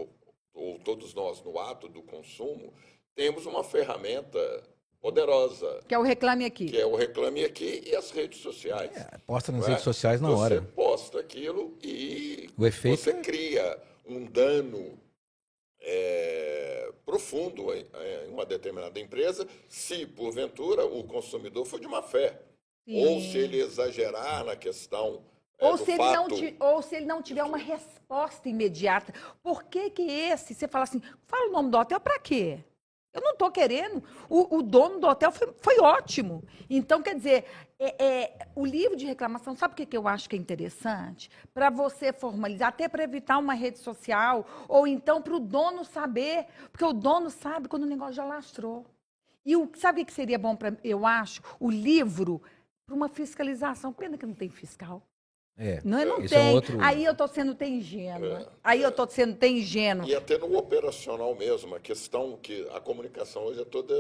ou todos nós no ato do consumo, temos uma ferramenta poderosa. Que é o Reclame Aqui. Que é o Reclame Aqui e as redes sociais. Posta nas redes sociais na hora. Você posta aquilo e você cria um dano profundo em uma determinada empresa, se, porventura, o consumidor for de má fé. Sim. Ou se ele exagerar na questão ou se ele não tiver uma resposta imediata. Por que você fala assim, fala o nome do hotel, para quê? Eu não estou querendo. O dono do hotel foi ótimo. Então, quer dizer, o livro de reclamação, sabe o que eu acho que é interessante? Para você formalizar, até para evitar uma rede social, ou então para o dono saber, porque o dono sabe quando o negócio já lastrou. E sabe o que seria bom, eu acho? O livro para uma fiscalização. Pena que não tem fiscal. Não esse é tem. um outro... Aí eu estou sendo até ingênua. Eu estou sendo até ingênua. E até no operacional mesmo, a questão que a comunicação hoje é toda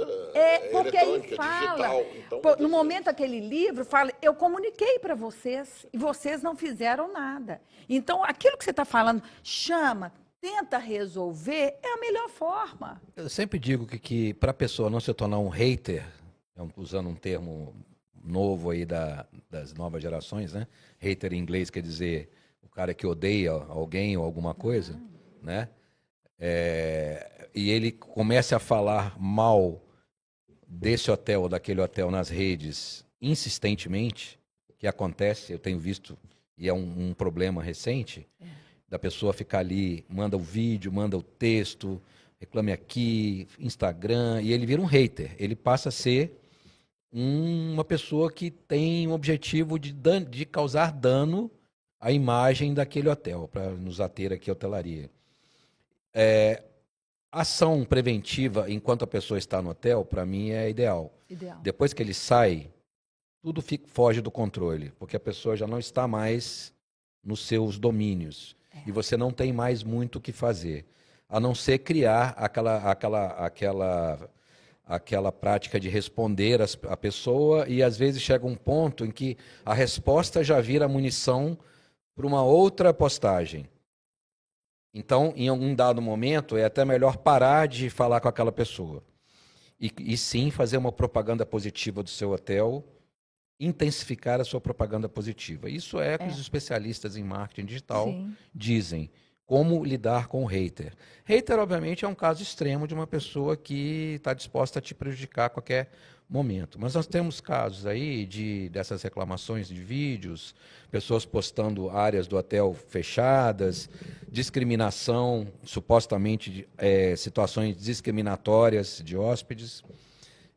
porque eletrônica, aí fala, digital. Então, no momento aquele livro fala, eu comuniquei para vocês e vocês não fizeram nada. Então, aquilo que você está falando, chama, tenta resolver, é a melhor forma. Eu sempre digo que para a pessoa não se tornar um hater, usando um termo novo aí das novas gerações, né? Hater em inglês quer dizer o cara que odeia alguém ou alguma coisa, né? E ele começa a falar mal desse hotel ou daquele hotel nas redes insistentemente, que acontece, eu tenho visto, e é um problema recente, da pessoa ficar ali, manda o vídeo, manda o texto, reclame aqui, Instagram, e ele vira um hater. Ele passa a ser uma pessoa que tem um objetivo de causar dano à imagem daquele hotel, para nos ater aqui à hotelaria. Ação preventiva enquanto a pessoa está no hotel, para mim, é ideal. Depois que ele sai, tudo foge do controle, porque a pessoa já não está mais nos seus domínios. E você não tem mais muito o que fazer, a não ser criar aquela prática de responder a pessoa, e às vezes chega um ponto em que a resposta já vira munição para uma outra postagem. Então, em algum dado momento, é até melhor parar de falar com aquela pessoa. E sim fazer uma propaganda positiva do seu hotel, intensificar a sua propaganda positiva. Isso é que os especialistas em marketing digital dizem. Como lidar com o hater. Hater, obviamente, é um caso extremo de uma pessoa que está disposta a te prejudicar a qualquer momento. Mas nós temos casos aí dessas reclamações de vídeos, pessoas postando áreas do hotel fechadas, discriminação, supostamente situações discriminatórias de hóspedes.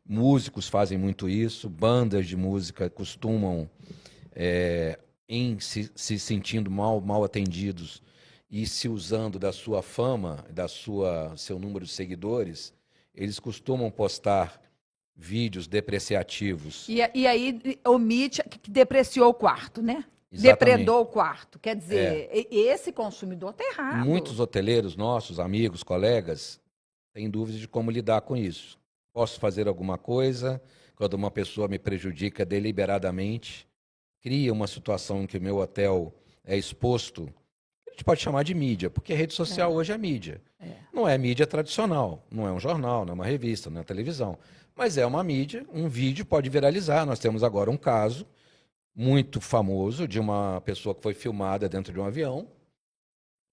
Músicos fazem muito isso, bandas de música costumam, se sentindo mal atendidos, e se usando da sua fama, seu número de seguidores, eles costumam postar vídeos depreciativos. E aí omite que depreciou o quarto, né? Exatamente. Depredou o quarto. Quer dizer, esse consumidor está errado. Muitos hoteleiros nossos, amigos, colegas, têm dúvidas de como lidar com isso. Posso fazer alguma coisa quando uma pessoa me prejudica deliberadamente, cria uma situação em que o meu hotel é exposto. A gente pode chamar de mídia, porque a rede social hoje é mídia. Não é mídia tradicional, não é um jornal, não é uma revista, não é televisão. Mas é uma mídia, um vídeo pode viralizar. Nós temos agora um caso muito famoso de uma pessoa que foi filmada dentro de um avião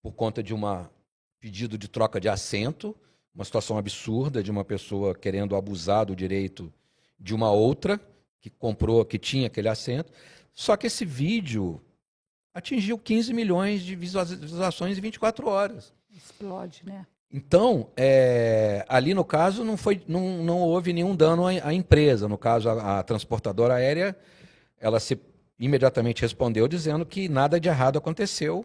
por conta de um pedido de troca de assento, uma situação absurda de uma pessoa querendo abusar do direito de uma outra que tinha aquele assento. Só que esse vídeo atingiu 15 milhões de visualizações em 24 horas. Explode, né? Então, ali no caso, não houve nenhum dano à empresa. No caso, a transportadora aérea, ela imediatamente respondeu dizendo que nada de errado aconteceu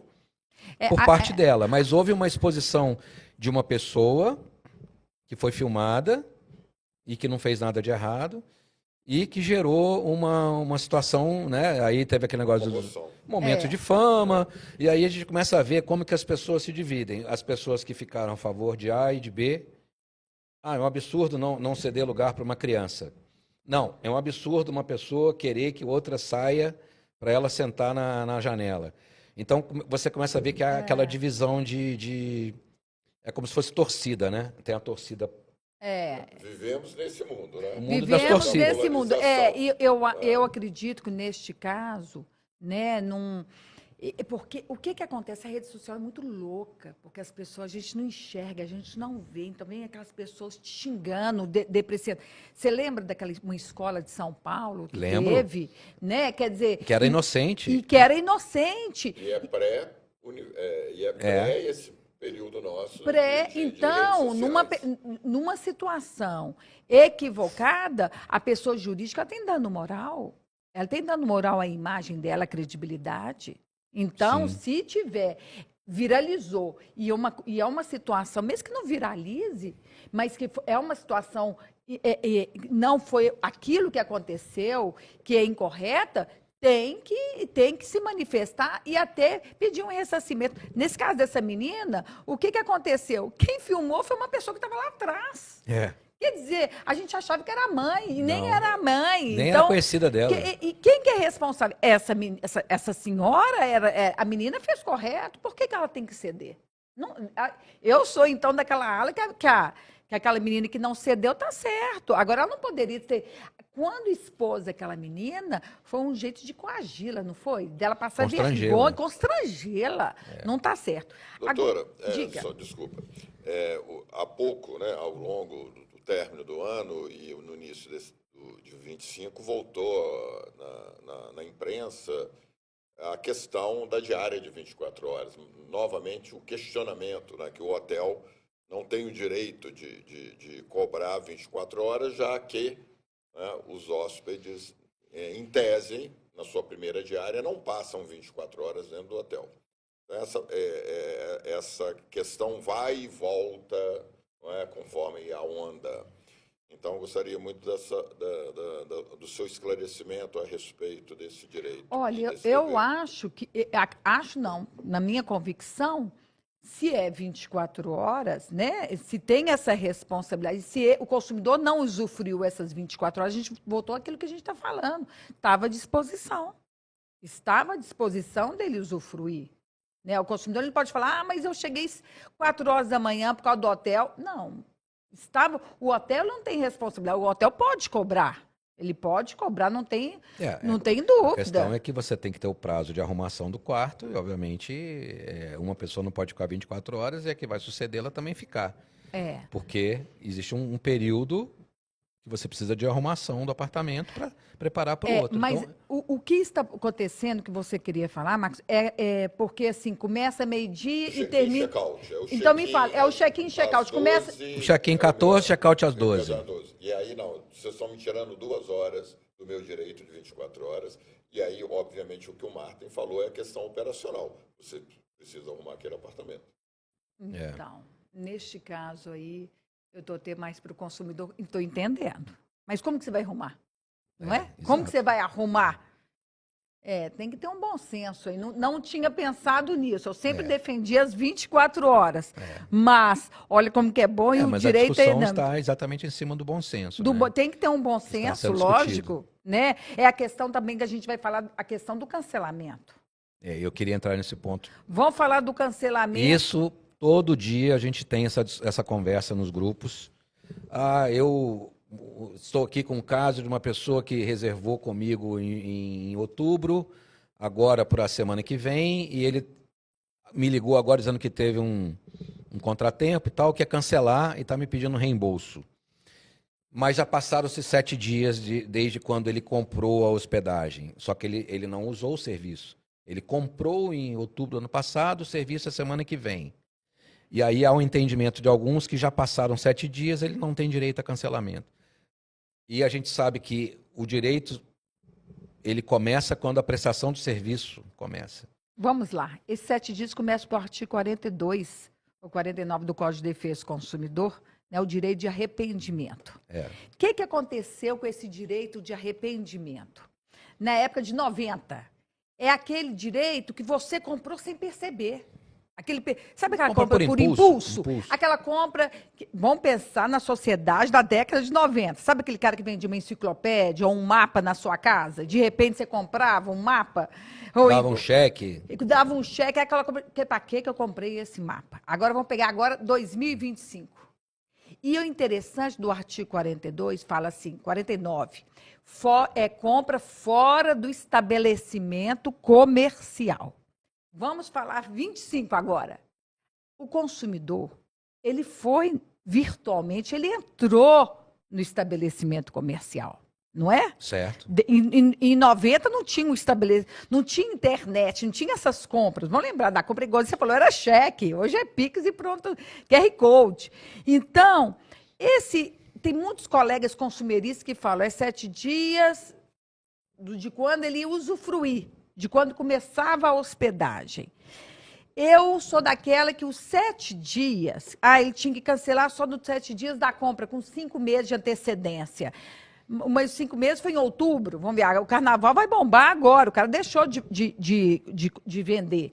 por parte dela. Mas houve uma exposição de uma pessoa que foi filmada e que não fez nada de errado e que gerou uma situação, né? Aí teve aquele negócio do momento de fama, e aí a gente começa a ver como que as pessoas se dividem. As pessoas que ficaram a favor de A e de B. É um absurdo não ceder lugar para uma criança. Não, é um absurdo uma pessoa querer que outra saia para ela sentar na janela. Então, você começa a ver que há aquela divisão é como se fosse torcida, né? Tem a torcida. Vivemos nesse mundo, né? O mundo das torcidas. Vivemos nesse mundo. Eu acredito que neste caso, né, porque o que acontece? A rede social é muito louca, porque as pessoas, a gente não enxerga, a gente não vê. Então, vem aquelas pessoas te xingando, depreciando. Você lembra uma escola de São Paulo que teve, né? Quer dizer... Que era inocente. E que era inocente. E é esse período nosso. Então, numa situação equivocada, a pessoa jurídica tem dano moral. Ela tem dano moral à imagem dela, à credibilidade. Então, se tiver viralizou. E é uma situação, mesmo que não viralize, mas que é uma situação, não foi aquilo que aconteceu, que é incorreta, tem que se manifestar e até pedir um ressarcimento. Nesse caso dessa menina, o que aconteceu? Quem filmou foi uma pessoa que estava lá atrás. Quer dizer, a gente achava que era a mãe, e nem era a mãe. Nem então, era conhecida dela. E quem que é responsável? Essa senhora, a menina fez correto, por que ela tem que ceder? Não, eu sou, então, daquela ala que aquela menina que não cedeu está certo. Agora, ela não poderia ter... Quando expôs aquela menina, foi um jeito de coagi-la, não foi? Dela passar vergonha, constrangê-la. Não está certo. Doutora, diga. desculpa. Há pouco, né, ao longo do término do ano e no início de 25, voltou na imprensa a questão da diária de 24 horas. Novamente, o questionamento, né, que o hotel não tem o direito de cobrar 24 horas, já que, né, os hóspedes, em tese, na sua primeira diária, não passam 24 horas dentro do hotel. Essa questão vai e volta, não é, conforme a onda. Então, eu gostaria muito do seu esclarecimento a respeito desse direito. Olha, eu acho que... não, na minha convicção, se é 24 horas, né, se tem essa responsabilidade, se o consumidor não usufruiu essas 24 horas, a gente voltou àquilo que a gente está falando. Estava à disposição. Estava à disposição dele usufruir. Né? O consumidor ele pode falar, mas eu cheguei 4 horas da manhã por causa do hotel. Não. O hotel não tem responsabilidade. O hotel pode cobrar. Ele pode cobrar, não tem dúvida. A questão é que você tem que ter o prazo de arrumação do quarto e, obviamente, uma pessoa não pode ficar 24 horas e a que vai sucedê-la também ficar. Porque existe um período que você precisa de arrumação do apartamento para preparar para o outro. Mas então, o que está acontecendo, que você queria falar, Marcos, porque assim, começa meio-dia e termina... Então me fala, é o check-in e check-out. Começa... O check-in 14, check-out às 12. E aí, não, vocês estão me tirando 2 horas do meu direito de 24 horas. E aí, obviamente, o que o Martin falou é a questão operacional. Você precisa arrumar aquele apartamento. Então, neste caso aí, eu estou até mais para o consumidor, estou entendendo. Mas como que você vai arrumar? Não é? Como que você vai arrumar? Tem que ter um bom senso aí. Não tinha pensado nisso. Eu sempre defendi as 24 horas. Mas, olha como que é bom e o mas direito... a discussão está exatamente em cima do bom senso. Tem que ter um bom senso, lógico. Né? É a questão também que a gente vai falar, a questão do cancelamento. Eu queria entrar nesse ponto. Vamos falar do cancelamento. Isso, todo dia a gente tem essa conversa nos grupos. Eu estou aqui com um caso de uma pessoa que reservou comigo em outubro, agora para a semana que vem, e ele me ligou agora dizendo que teve um contratempo e tal, quer cancelar e está me pedindo reembolso. Mas já passaram-se 7 dias desde quando ele comprou a hospedagem, só que ele não usou o serviço. Ele comprou em outubro do ano passado, o serviço é semana que vem. E aí há um entendimento de alguns que já passaram 7 dias, ele não tem direito a cancelamento. E a gente sabe que o direito, ele começa quando a prestação do serviço começa. Vamos lá. Esses 7 dias começam por artigo 42 ou 49 do Código de Defesa do Consumidor, né, o direito de arrependimento. O que aconteceu com esse direito de arrependimento? Na época de 90, é aquele direito que você comprou sem perceber. Sabe aquela compra por impulso? Aquela compra... Vamos pensar na sociedade da década de 90. Sabe aquele cara que vendia uma enciclopédia ou um mapa na sua casa? De repente você comprava um mapa... Dava um cheque. Dava um cheque. Aquela compra... Para que eu comprei esse mapa? Agora vamos pegar 2025. E o interessante do artigo 42 fala assim, 49, compra fora do estabelecimento comercial. Vamos falar 25 agora. O consumidor, ele foi virtualmente, ele entrou no estabelecimento comercial, não é? Certo. Em 90 não tinha não tinha internet, não tinha essas compras. Vamos lembrar da compra, igual você falou, era cheque, hoje é Pix e pronto, QR Code. Então, tem muitos colegas consumeristas que falam, 7 dias de quando ele usufruir, de quando começava a hospedagem. Eu sou daquela que os 7 dias, ele tinha que cancelar só nos 7 dias da compra, com 5 meses de antecedência. Mas 5 meses foi em outubro, vamos ver, o carnaval vai bombar agora, o cara deixou de vender.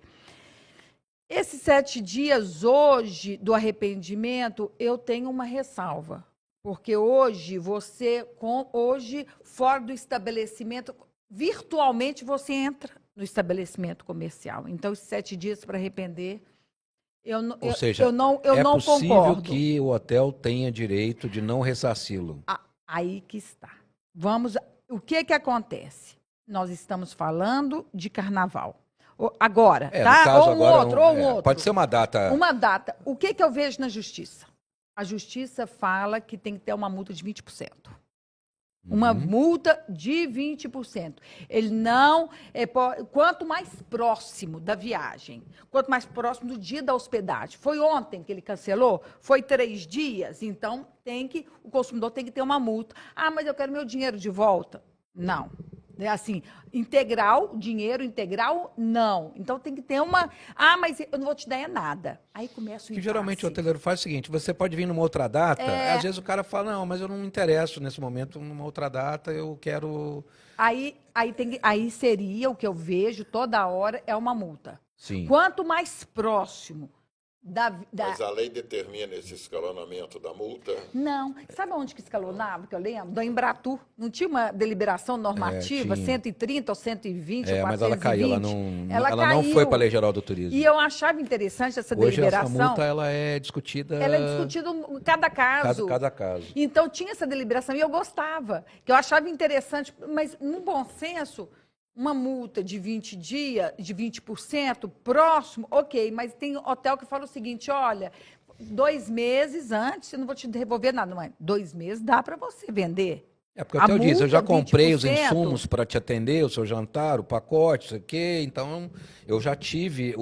Esses 7 dias hoje do arrependimento, eu tenho uma ressalva. Porque hoje, fora do estabelecimento, virtualmente você entra no estabelecimento comercial. Então, esses 7 dias para arrepender, Ou seja, eu não possível concordo. que o hotel tenha direito de não ressarci-lo. Aí que está. O que acontece? Nós estamos falando de carnaval. Agora, tá? No caso, ou agora, um outro. Pode ser uma data. Uma data. O que eu vejo na justiça? A justiça fala que tem que ter uma multa de 20%. Uma multa de 20%. Ele não. Quanto mais próximo da viagem, quanto mais próximo do dia da hospedagem. Foi ontem que ele cancelou? Foi 3 dias? Então, o consumidor tem que ter uma multa. Mas eu quero meu dinheiro de volta. Não. É assim, dinheiro integral, não. Então tem que ter uma. Mas eu não vou te dar nada. Aí começa o impasse. Que geralmente o hoteleiro faz o seguinte: você pode vir numa outra data, às vezes o cara fala, não, mas eu não me interesso nesse momento, numa outra data, eu quero. Aí seria o que eu vejo toda hora, é uma multa. Sim. Quanto mais próximo Mas a lei determina esse escalonamento da multa? Não. Sabe onde que escalonava, que eu lembro? Do Embratur. Não tinha uma deliberação normativa, 130 ou 120 ou 420? Mas ela caiu, ela não foi para a Lei Geral do Turismo. E eu achava interessante essa Hoje deliberação. Essa multa ela é discutida... Ela é discutida em cada caso. Cada caso. Então tinha essa deliberação e eu gostava, que eu achava interessante, mas num bom senso... Uma multa de 20 dias, de 20%, próximo, ok, mas tem hotel que fala o seguinte, olha, 2 meses antes, eu não vou te devolver nada, não é? 2 meses dá para você vender. Porque o hotel diz, eu já comprei 20%. Os insumos para te atender, o seu jantar, o pacote, isso aqui, então eu já tive,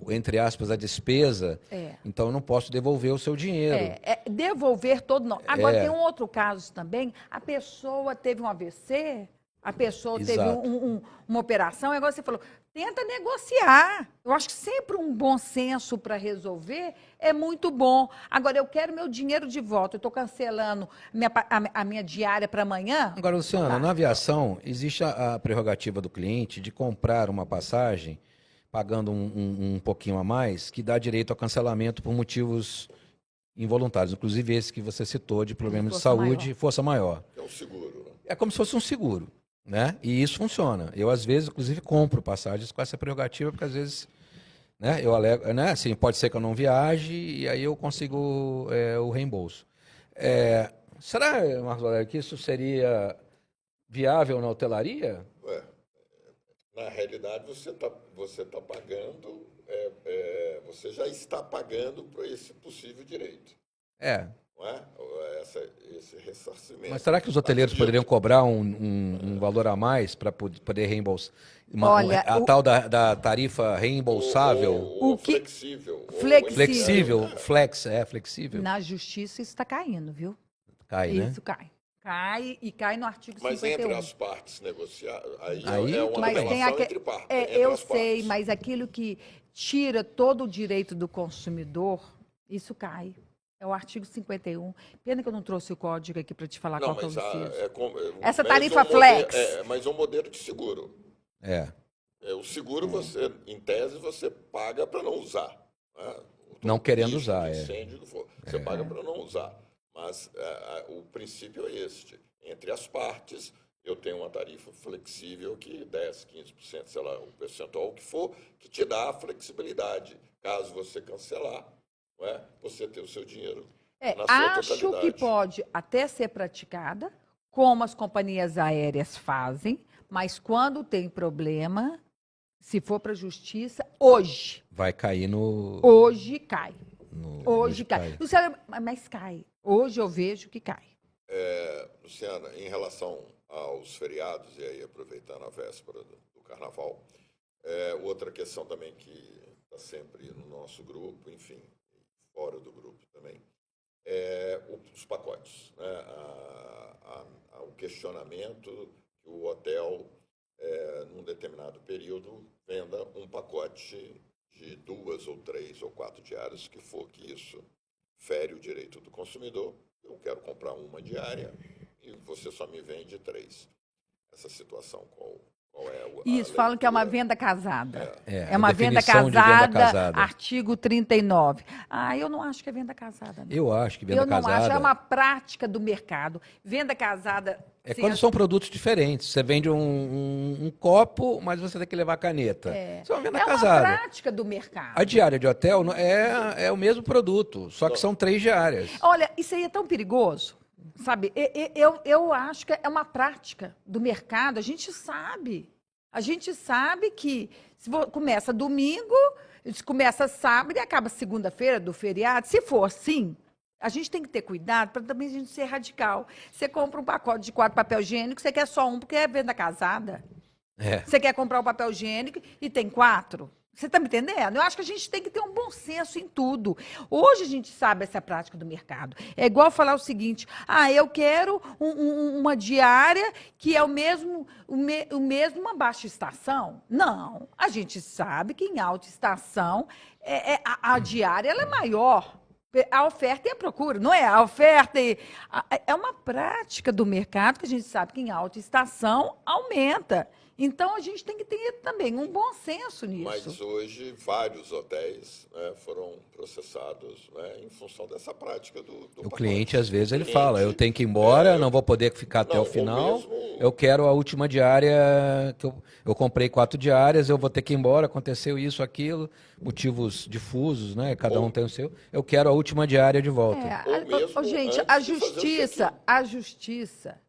entre aspas, a despesa, então eu não posso devolver o seu dinheiro. Devolver todo não. Agora tem um outro caso também, a pessoa teve um AVC... A pessoa teve uma operação, agora você falou, tenta negociar. Eu acho que sempre um bom senso para resolver é muito bom. Agora, eu quero meu dinheiro de volta, eu estou cancelando a minha diária para amanhã. Agora, Luciana, na aviação, existe a prerrogativa do cliente de comprar uma passagem, pagando um pouquinho a mais, que dá direito ao cancelamento por motivos involuntários, inclusive esse que você citou, de problemas de saúde, força maior. É um seguro. Né? É como se fosse um seguro. Né? E isso funciona. Eu, às vezes, inclusive, compro passagens com essa prerrogativa, porque, às vezes, né, eu alego, né, assim, pode ser que eu não viaje e aí eu consigo o reembolso. Será, Marcos Valério, que isso seria viável na hotelaria? Na realidade, você tá pagando, você já está pagando por esse possível direito. Não é? Esse ressarcimento. Mas será que os hoteleiros poderiam cobrar um valor a mais para poder reembolsar? Olha, a tal da tarifa reembolsável? Flexível. Flexível, flexível. Na justiça isso está caindo, viu? Cai, né? Isso cai. Cai no artigo 51. Mas entre as partes negociar, aí é uma mas relação entre partes. Eu sei, mas aquilo que tira todo o direito do consumidor, isso cai. É o artigo 51. Pena que eu não trouxe o código aqui para te falar qual que eu preciso. Essa tarifa flex. Mas é um modelo de seguro. O seguro, você, em tese, você paga para não usar. Né? Não querendo usar. Incêndio, você paga para não usar. Mas o princípio é este. Entre as partes, eu tenho uma tarifa flexível que 10%, 15%, sei lá, o percentual que for, que te dá a flexibilidade. Caso você cancelar, você ter o seu dinheiro na sua acho totalidade. Que pode até ser praticada, como as companhias aéreas fazem, mas quando tem problema, se for para a justiça, hoje. Vai cair no... Hoje cai. Hoje cai. Luciana, mas cai. Hoje eu vejo que cai. Luciana, em relação aos feriados, e aí aproveitando a véspera do Carnaval, outra questão também que está sempre no nosso grupo, enfim, fora do grupo também, os pacotes. Né? O questionamento que o hotel, num determinado período, venda um pacote de 2 ou 3 ou 4 diárias, que for que isso fere o direito do consumidor. Eu quero comprar uma diária e você só me vende 3. Essa situação, qual é Isso, falam que é uma venda casada. É uma venda definição de venda casada. artigo 39. Eu não acho que é venda casada, não. Eu acho que venda casada... Eu não acho, é uma prática do mercado. Venda casada... É quando são produtos diferentes. Você vende um copo, mas você tem que levar caneta. Isso é uma venda casada. É uma prática do mercado. A diária de hotel é o mesmo produto, só que são 3 diárias. Olha, isso aí é tão perigoso, sabe? Eu acho que é uma prática do mercado. A gente sabe. A gente sabe que começa domingo, começa sábado e acaba segunda-feira do feriado. Se for assim... A gente tem que ter cuidado para também a gente ser radical. Você compra um pacote de 4 papel higiênico, você quer só um porque é venda casada. Você quer comprar um papel higiênico e tem 4. Você está me entendendo? Eu acho que a gente tem que ter um bom senso em tudo. Hoje a gente sabe essa prática do mercado. É igual falar o seguinte: eu quero uma diária que é o mesmo uma baixa estação. Não. A gente sabe que em alta estação a diária ela é maior. A oferta e a procura, não é? A oferta é uma prática do mercado que a gente sabe que em alta estação aumenta. Então, a gente tem que ter também um bom senso nisso. Mas hoje, vários hotéis, né, foram processados, né, em função dessa prática do O pacote. cliente, às vezes, ele fala, eu tenho que ir embora, não vou poder ficar até o final, eu quero a última diária, que eu comprei 4 diárias, eu vou ter que ir embora, aconteceu isso, aquilo, motivos difusos, né? Cada um tem o seu. Eu quero a última diária de volta. Gente, a justiça...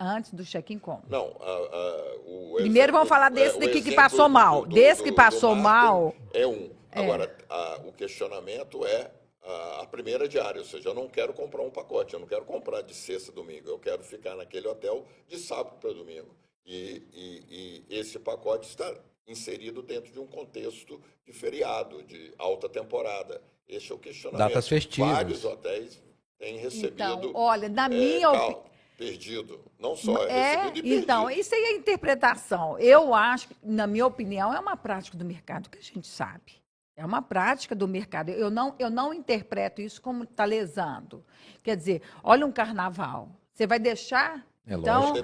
Antes do check-in como? Não, primeiro vamos falar desse daqui que passou mal. Desse que passou mal... É um. Agora, o questionamento é a primeira diária, ou seja, eu não quero comprar um pacote, eu não quero comprar de sexta a domingo, eu quero ficar naquele hotel de sábado para domingo. E esse pacote está inserido dentro de um contexto de feriado, de alta temporada. Esse é o questionamento. Datas festivas. Vários hotéis têm recebido... Então, olha, na minha opinião... Perdido, não só recebido e perdido. Então, isso aí é interpretação. Eu acho, na minha opinião, é uma prática do mercado que a gente sabe. É uma prática do mercado. Eu não interpreto isso como está lesando. Quer dizer, olha um carnaval. Você vai deixar... Então,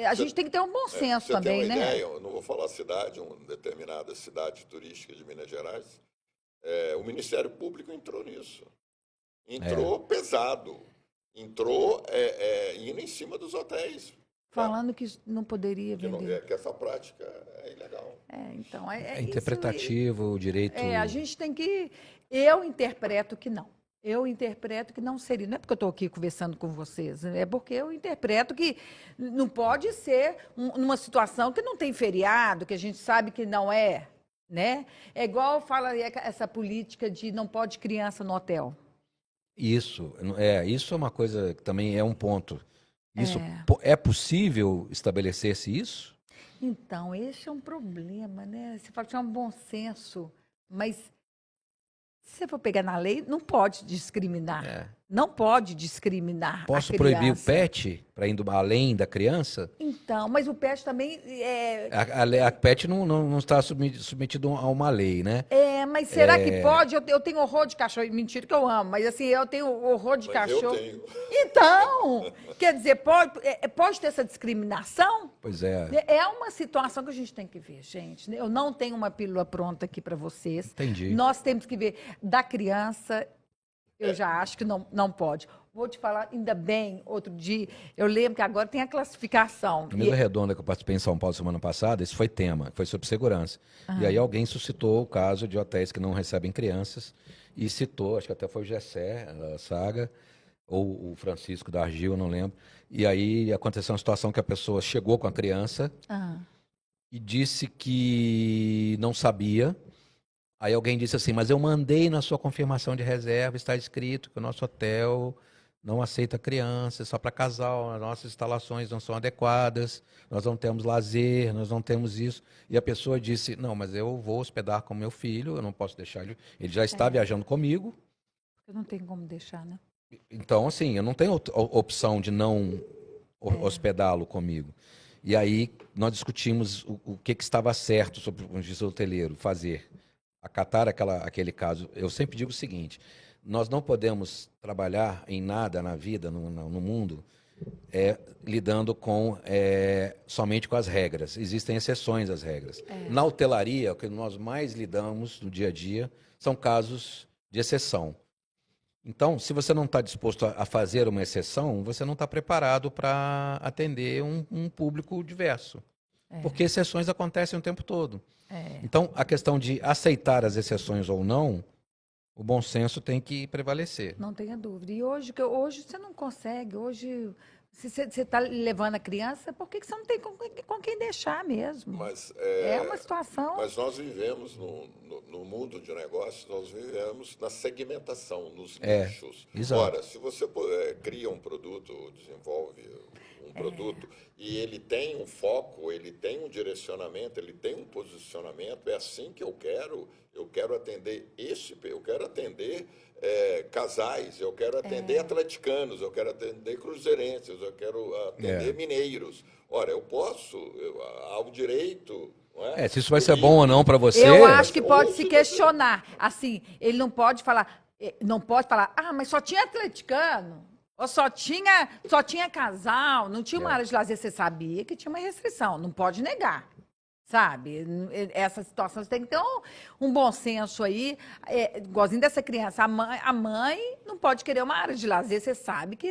a gente tem que ter um bom senso também, tem uma né? ideia, eu não vou falar cidade, uma determinada cidade turística de Minas Gerais. O Ministério Público entrou nisso. Entrou pesado. Entrou indo em cima dos hotéis. Falando que não poderia vender. Que essa prática é ilegal. Então, é interpretativo, o direito... a gente tem que... Eu interpreto que não. Eu interpreto que não seria. Não é porque eu estou aqui conversando com vocês, é porque eu interpreto que não pode ser numa situação que não tem feriado, que a gente sabe que não é, né? É igual fala essa política de não pode criança no hotel. Isso é uma coisa que também é um ponto. Isso é possível estabelecer-se isso? Então, esse é um problema, né? Você fala que é um bom senso, mas se você for pegar na lei, não pode discriminar. Não pode discriminar. Posso proibir o pet para ir além da criança? Então, mas o pet também A pet não está submetido a uma lei, né? Mas será que pode? Eu tenho horror de cachorro. Mentira que eu amo, mas assim, eu tenho horror de cachorro. Eu tenho. Então, quer dizer, pode ter essa discriminação? Pois é. É uma situação que a gente tem que ver, gente. Eu não tenho uma pílula pronta aqui para vocês. Entendi. Nós temos que ver. Da criança, eu já acho que não pode. Vou te falar, ainda bem, outro dia, eu lembro que agora tem a classificação. Na mesa redonda que eu participei em São Paulo semana passada, isso foi tema, foi sobre segurança. E aí alguém suscitou o caso de hotéis que não recebem crianças e citou, acho que até foi o Gessé, a Saga, ou o Francisco da Argil, não lembro. E aí aconteceu uma situação que a pessoa chegou com a criança e disse que não sabia. Aí alguém disse assim, mas eu mandei na sua confirmação de reserva, está escrito que o nosso hotel não aceita crianças, só para casal, as nossas instalações não são adequadas, nós não temos lazer, nós não temos isso. E a pessoa disse, não, mas eu vou hospedar com meu filho, eu não posso deixar ele já está viajando comigo. Eu não tenho como deixar, né? Então, assim, eu não tenho opção de não hospedá-lo comigo. E aí nós discutimos o que estava certo sobre o hoteleiro fazer. acatar aquele caso. Eu sempre digo o seguinte: nós não podemos trabalhar em nada na vida, no mundo, lidando somente com as regras. Existem exceções às regras. Na hotelaria, o que nós mais lidamos no dia a dia são casos de exceção. Então, se você não está disposto a fazer uma exceção, você não está preparado para atender um público diverso. Porque exceções acontecem o tempo todo. Então, a questão de aceitar as exceções ou não, o bom senso tem que prevalecer. Não tenha dúvida. E hoje você não consegue. Hoje, se você está levando a criança, por que você não tem com quem deixar mesmo? Mas, é uma situação. Mas nós vivemos no mundo de negócios, nós vivemos na segmentação, nos nichos. Exato. Ora, se você cria um produto, desenvolve um produto, e ele tem um foco, ele tem um direcionamento, ele tem um posicionamento, é assim que eu quero atender eu quero atender casais, eu quero atender atleticanos, eu quero atender cruzeirenses, eu quero atender mineiros. Ora, há o direito... se isso vai ser bom ou não para você... Eu acho que pode se questionar. Assim, ele não pode falar, mas só tinha atleticano, ou só tinha casal, não tinha uma área de lazer. Você sabia que tinha uma restrição, não pode negar. Sabe? Essa situação, você tem que ter um bom senso aí. Igualzinho dessa criança, a mãe não pode querer uma área de lazer. Você sabe que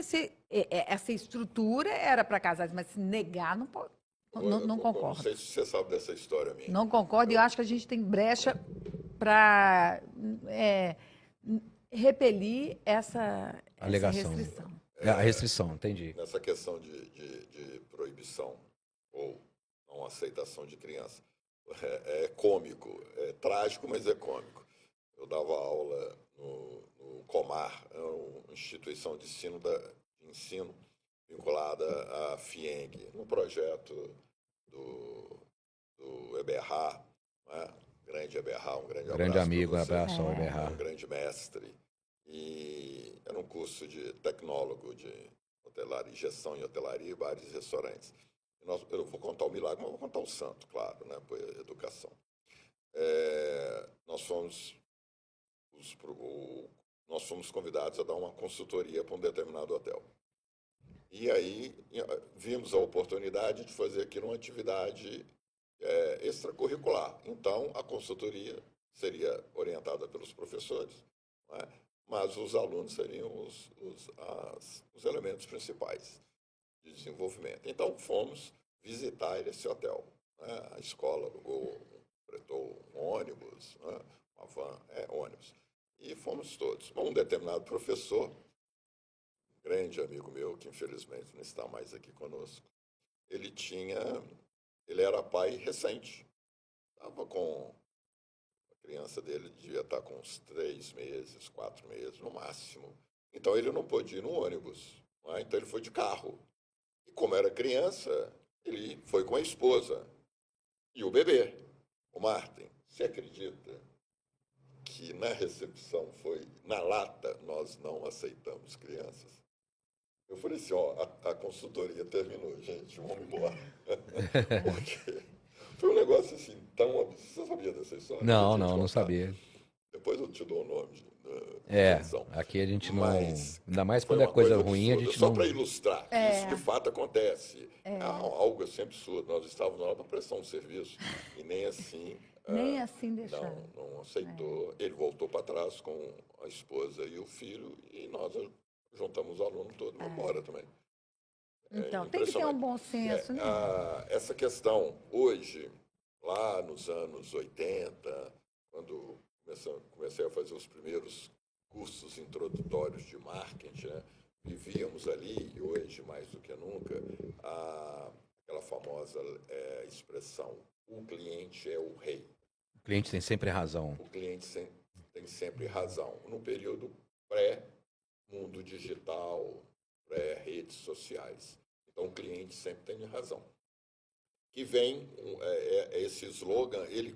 essa estrutura era para casais, mas se negar, não pode. Não concordo. Não sei se você sabe dessa história minha. Não concordo, e eu acho que a gente tem brecha para repelir essa restrição. A restrição, entendi. Nessa questão de proibição ou não aceitação de criança, é cômico, é trágico, mas é cômico. Eu dava aula no Comar, uma instituição de ensino vinculada à FIENG, no projeto do Eberhard, né? Grande Eberhard, um grande grande amigo, abraço ao Eberhard. Um grande mestre. E era um curso de tecnólogo de hotelaria, gestão em hotelaria e bares e restaurantes. Eu vou contar o milagre, mas vou contar o santo, claro, né, por educação. Nós fomos convidados a dar uma consultoria para um determinado hotel. E aí vimos a oportunidade de fazer aquilo uma atividade extracurricular. Então, a consultoria seria orientada pelos professores, não é? Mas os alunos seriam os elementos principais de desenvolvimento. Então, fomos visitar esse hotel, né? A escola alugou, emprestou um ônibus, né? Uma van, ônibus. E fomos todos. Um determinado professor, grande amigo meu, que infelizmente não está mais aqui conosco, ele era pai recente. Estava com... A criança dele devia estar com uns 3 meses, 4 meses, no máximo. Então, ele não pôde ir no ônibus. Né? Então, ele foi de carro. E como era criança, ele foi com a esposa. E o bebê, o Martin. Você acredita que na recepção foi, na lata, nós não aceitamos crianças? Eu falei assim, a consultoria terminou, gente, vamos embora. Porque foi um negócio assim, tão absurdo. Você sabia dessa história? Não sabia. Depois eu te dou o nome. Aqui a gente não... Ainda mais quando é coisa ruim, absurda. a gente Só não... para ilustrar, isso de fato acontece. Algo assim absurdo. Nós estávamos lá para prestar um serviço e nem assim... Nem assim deixaram. Não aceitou. Ele voltou para trás com a esposa e o filho e nós juntamos o aluno todo e vamos embora também. Então, tem que ter um bom senso, né? Essa questão, hoje, lá nos anos 80, quando comecei a fazer os primeiros cursos introdutórios de marketing, né, vivíamos ali, e hoje, mais do que nunca, aquela famosa expressão, o cliente é o rei. O cliente tem sempre razão. O cliente tem sempre razão. No período pré-mundo digital, pré-redes sociais. Então, o cliente sempre tem razão. Que vem, esse slogan, ele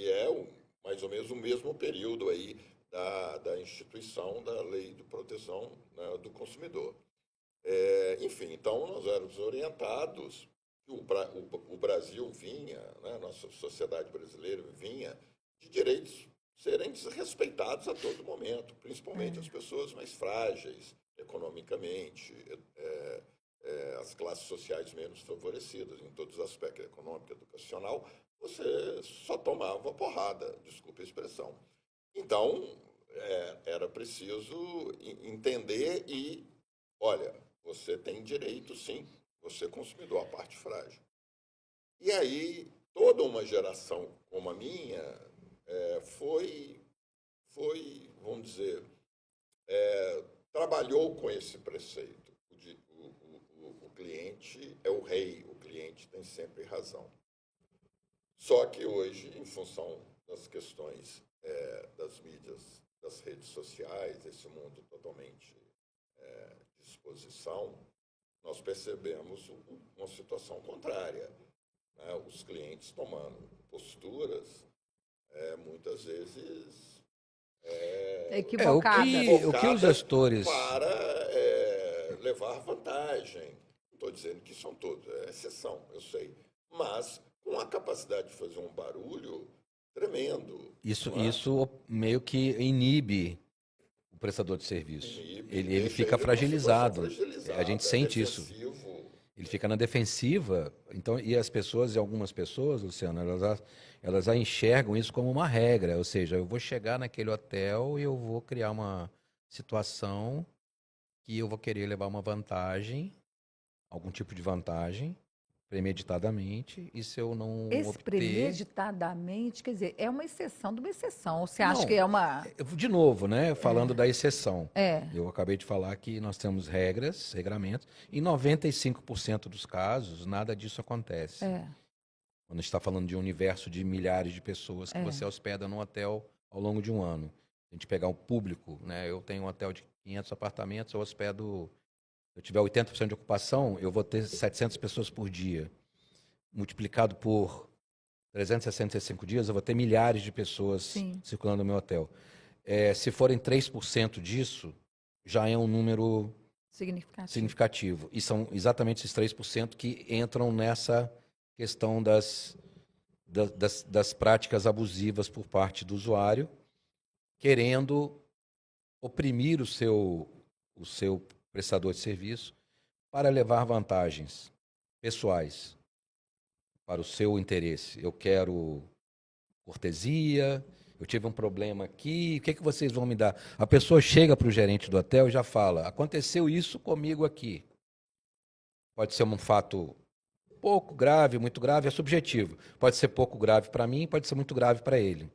é mais ou menos o mesmo período aí da instituição da Lei de Proteção, né, do Consumidor. Enfim, então, nós éramos orientados que o Brasil vinha, né, nossa sociedade brasileira vinha de direitos serem desrespeitados a todo momento, principalmente as pessoas mais frágeis economicamente, as classes sociais menos favorecidas em todos os aspectos, econômico, educacional, você só tomava porrada, desculpe a expressão. Então, era preciso entender e, olha, você tem direito, sim, você consumidor, a parte frágil. E aí, toda uma geração como a minha foi, vamos dizer, trabalhou com esse preceito. O cliente é o rei, o cliente tem sempre razão. Só que hoje, em função das questões das mídias, das redes sociais, esse mundo totalmente de exposição, nós percebemos uma situação contrária, né? Os clientes tomando posturas, muitas vezes, equivocadas. O que os gestores... para levar vantagem. Não estou dizendo que são todos, é exceção, eu sei. Mas com a capacidade de fazer um barulho tremendo. Isso meio que inibe o prestador de serviço. Ele fica fragilizado. A gente sente isso. Ele fica na defensiva. Então, e as pessoas, e algumas pessoas, Luciano, elas já enxergam isso como uma regra. Ou seja, eu vou chegar naquele hotel e eu vou criar uma situação que eu vou querer levar uma vantagem, algum tipo de vantagem, premeditadamente, e se eu não obter... Premeditadamente, quer dizer, é uma exceção de uma exceção. Ou você acha Não, que é uma... De novo, né? Falando da exceção. É. Eu acabei de falar que nós temos regras, regramentos. Em 95% dos casos, nada disso acontece. Quando a gente está falando de um universo de milhares de pessoas que você hospeda num hotel ao longo de um ano. A gente pegar o público, né? Eu tenho um hotel de 500 apartamentos, eu hospedo... Se eu tiver 80% de ocupação, eu vou ter 700 pessoas por dia. Multiplicado por 365 dias, eu vou ter milhares de pessoas circulando no meu hotel. Se forem 3% disso, já é um número significativo. E são exatamente esses 3% que entram nessa questão das práticas abusivas por parte do usuário, querendo oprimir o seu prestador de serviço para levar vantagens pessoais para o seu interesse. Eu quero cortesia, eu tive um problema aqui, o que vocês vão me dar? A pessoa chega para o gerente do hotel e já fala, aconteceu isso comigo aqui. Pode ser um fato pouco grave, muito grave, é subjetivo. Pode ser pouco grave para mim, pode ser muito grave para ele.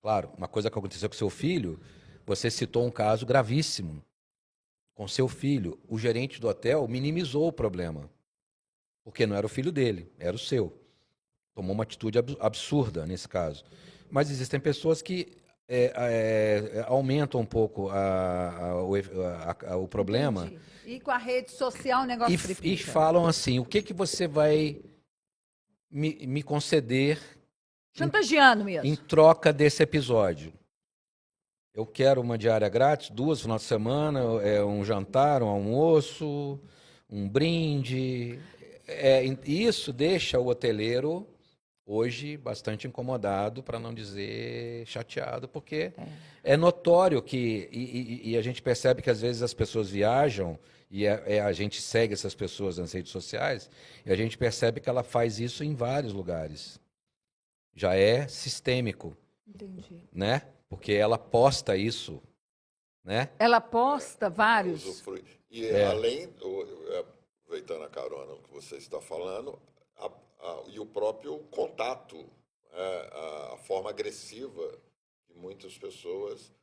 Claro, uma coisa que aconteceu com seu filho, você citou um caso gravíssimo. Com seu filho, o gerente do hotel minimizou o problema, porque não era o filho dele, era o seu. Tomou uma atitude absurda nesse caso. Mas existem pessoas que aumentam um pouco o problema. Entendi. E com a rede social o negócio e falam assim, o que você vai me conceder chantageando mesmo. Em troca desse episódio? Eu quero uma diária grátis, 2 finais de semana, um jantar, um almoço, um brinde. Isso deixa o hoteleiro hoje bastante incomodado, para não dizer chateado, porque é notório que... E a gente percebe que às vezes as pessoas viajam e a gente segue essas pessoas nas redes sociais e a gente percebe que ela faz isso em vários lugares. Já é sistêmico. Entendi. Né? Porque ela posta isso, né? Ela posta vários. E além, aproveitando a carona que você está falando, e o próprio contato, a forma agressiva que muitas pessoas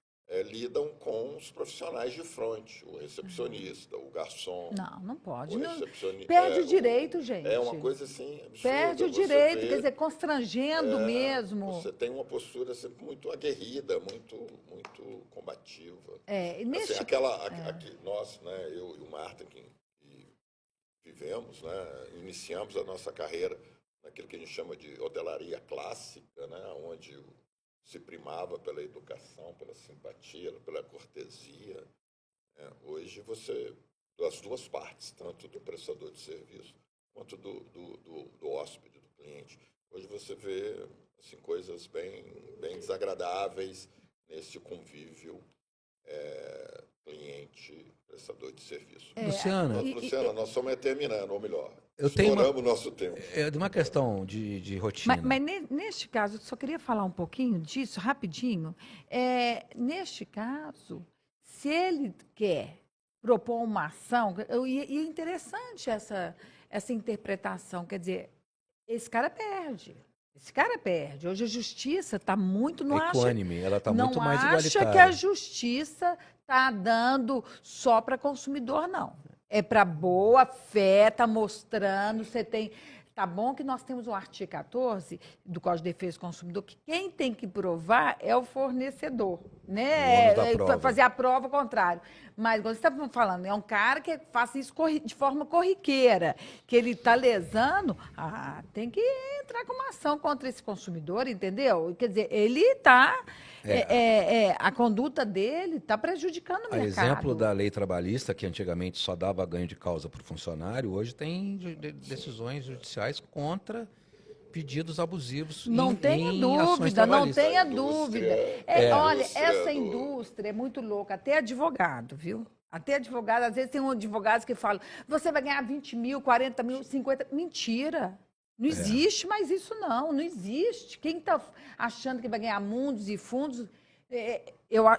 lidam com os profissionais de frente, o recepcionista, o garçom. Não pode. Perde o direito, gente. É uma coisa assim absurda. Perde o direito, quer dizer, constrangendo mesmo. Você tem uma postura sempre muito aguerrida, muito combativa. Aqui, nós, né, eu e o Marta, que vivemos, né, iniciamos a nossa carreira naquilo que a gente chama de hotelaria clássica, né, onde se primava pela educação, pela simpatia, pela cortesia. Hoje você, das duas partes, tanto do prestador de serviço quanto do hóspede, do cliente, hoje você vê assim, coisas bem, bem desagradáveis nesse convívio cliente, prestador de serviço. Luciana, Luciana, nós estamos terminando, ou melhor, eu tenho estouramos o nosso tempo. de uma questão de rotina. Mas neste caso, eu só queria falar um pouquinho disso, rapidinho. Neste caso, se ele quer propor uma ação, e é interessante essa interpretação, quer dizer, esse cara perde. Esse cara perde. Hoje a justiça está muito... Não Equânime, ela está muito mais Não acha igualitária. que a justiça está dando só para consumidor, não. É para boa fé, está mostrando, você tem... Tá bom que nós temos o artigo 14 do Código de Defesa do Consumidor, que quem tem que provar é o fornecedor, né? O ônus da prova. Fazer a prova ao contrário. Mas, quando você está falando, é um cara que faça isso de forma corriqueira, que ele está lesando, tem que entrar com uma ação contra esse consumidor, entendeu? Quer dizer, ele está... a conduta dele está prejudicando o mercado. Exemplo da lei trabalhista, que antigamente só dava ganho de causa para o funcionário, hoje tem decisões judiciais contra pedidos abusivos. Não tenha dúvida, não tenha dúvida. Olha, essa indústria é muito louca, até advogado, viu? Até advogado, às vezes tem advogados que falam, você vai ganhar 20 mil, 40 mil, 50... Mentira! Não existe mais isso, não existe. Quem está achando que vai ganhar mundos e fundos...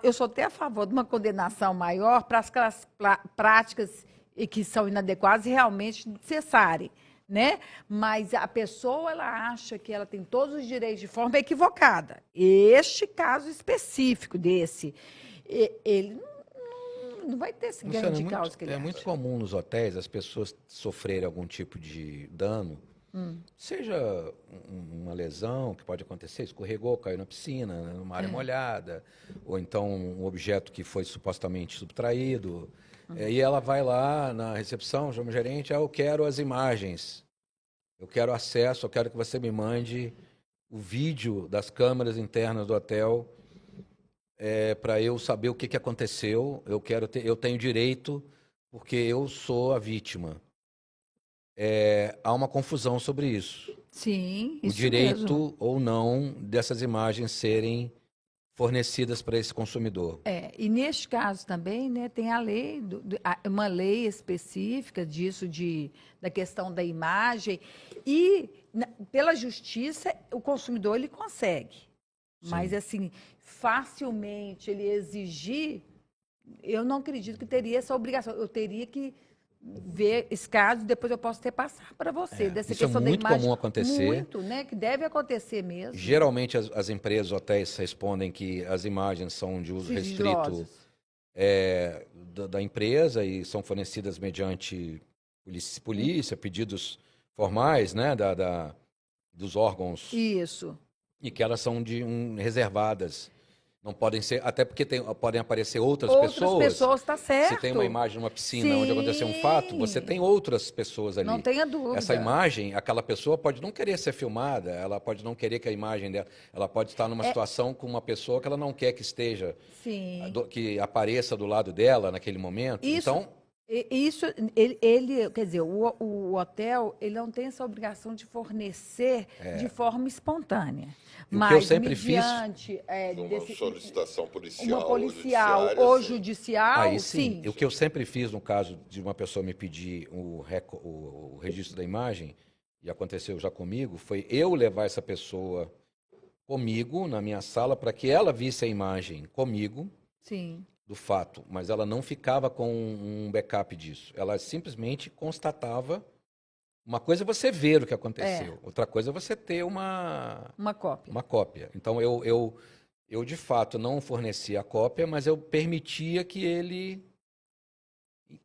Eu sou até a favor de uma condenação maior para as práticas que são inadequadas e realmente cessarem, né? Mas a pessoa, ela acha que ela tem todos os direitos de forma equivocada. Este caso específico desse, ele não vai ter esse ganho de causa que ele acha. É muito comum nos hotéis as pessoas sofrerem algum tipo de dano, seja uma lesão que pode acontecer, escorregou, caiu na piscina, numa área molhada, ou então um objeto que foi supostamente subtraído. E ela vai lá na recepção, chama o gerente, eu quero as imagens, eu quero acesso, eu quero que você me mande o vídeo das câmeras internas do hotel para eu saber o que aconteceu, eu tenho direito, porque eu sou a vítima. Há uma confusão sobre isso. Sim, o isso direito mesmo. ou não dessas imagens serem fornecidas para esse consumidor. E neste caso também, né, tem a lei, uma lei específica disso, da questão da imagem, e pela justiça o consumidor ele consegue. Sim. Mas assim, facilmente ele exigir, eu não acredito que teria essa obrigação. Eu teria que ver esse caso, depois eu posso até passar para você. Dessa Isso questão é muito da imagem, comum acontecer. Muito, né? Que deve acontecer mesmo. Geralmente as empresas, hotéis respondem que as imagens são de uso restrito da empresa e são fornecidas mediante polícia, pedidos formais, né, dos órgãos. Isso. E que elas são reservadas. Não podem ser, até porque podem aparecer outras pessoas, tá certo. Se tem uma imagem numa piscina onde aconteceu um fato, você tem outras pessoas ali. Não tenha dúvida. Essa imagem, aquela pessoa pode não querer ser filmada, ela pode não querer que a imagem dela, ela pode estar numa situação com uma pessoa que ela não quer que esteja, que apareça do lado dela naquele momento. Isso, então, ele, quer dizer, o hotel, ele não tem essa obrigação de fornecer de forma espontânea. Mas, que eu sempre mediante, uma solicitação policial, uma policial ou judicial, aí sim. O que eu sempre fiz no caso de uma pessoa me pedir o registro da imagem, e aconteceu já comigo, foi eu levar essa pessoa comigo na minha sala para que ela visse a imagem comigo. Sim. Do fato, mas ela não ficava com um backup disso. Ela simplesmente constatava. Uma coisa é você ver o que aconteceu, outra coisa é você ter uma cópia. Uma cópia. Então, eu de fato não fornecia a cópia, mas eu permitia que ele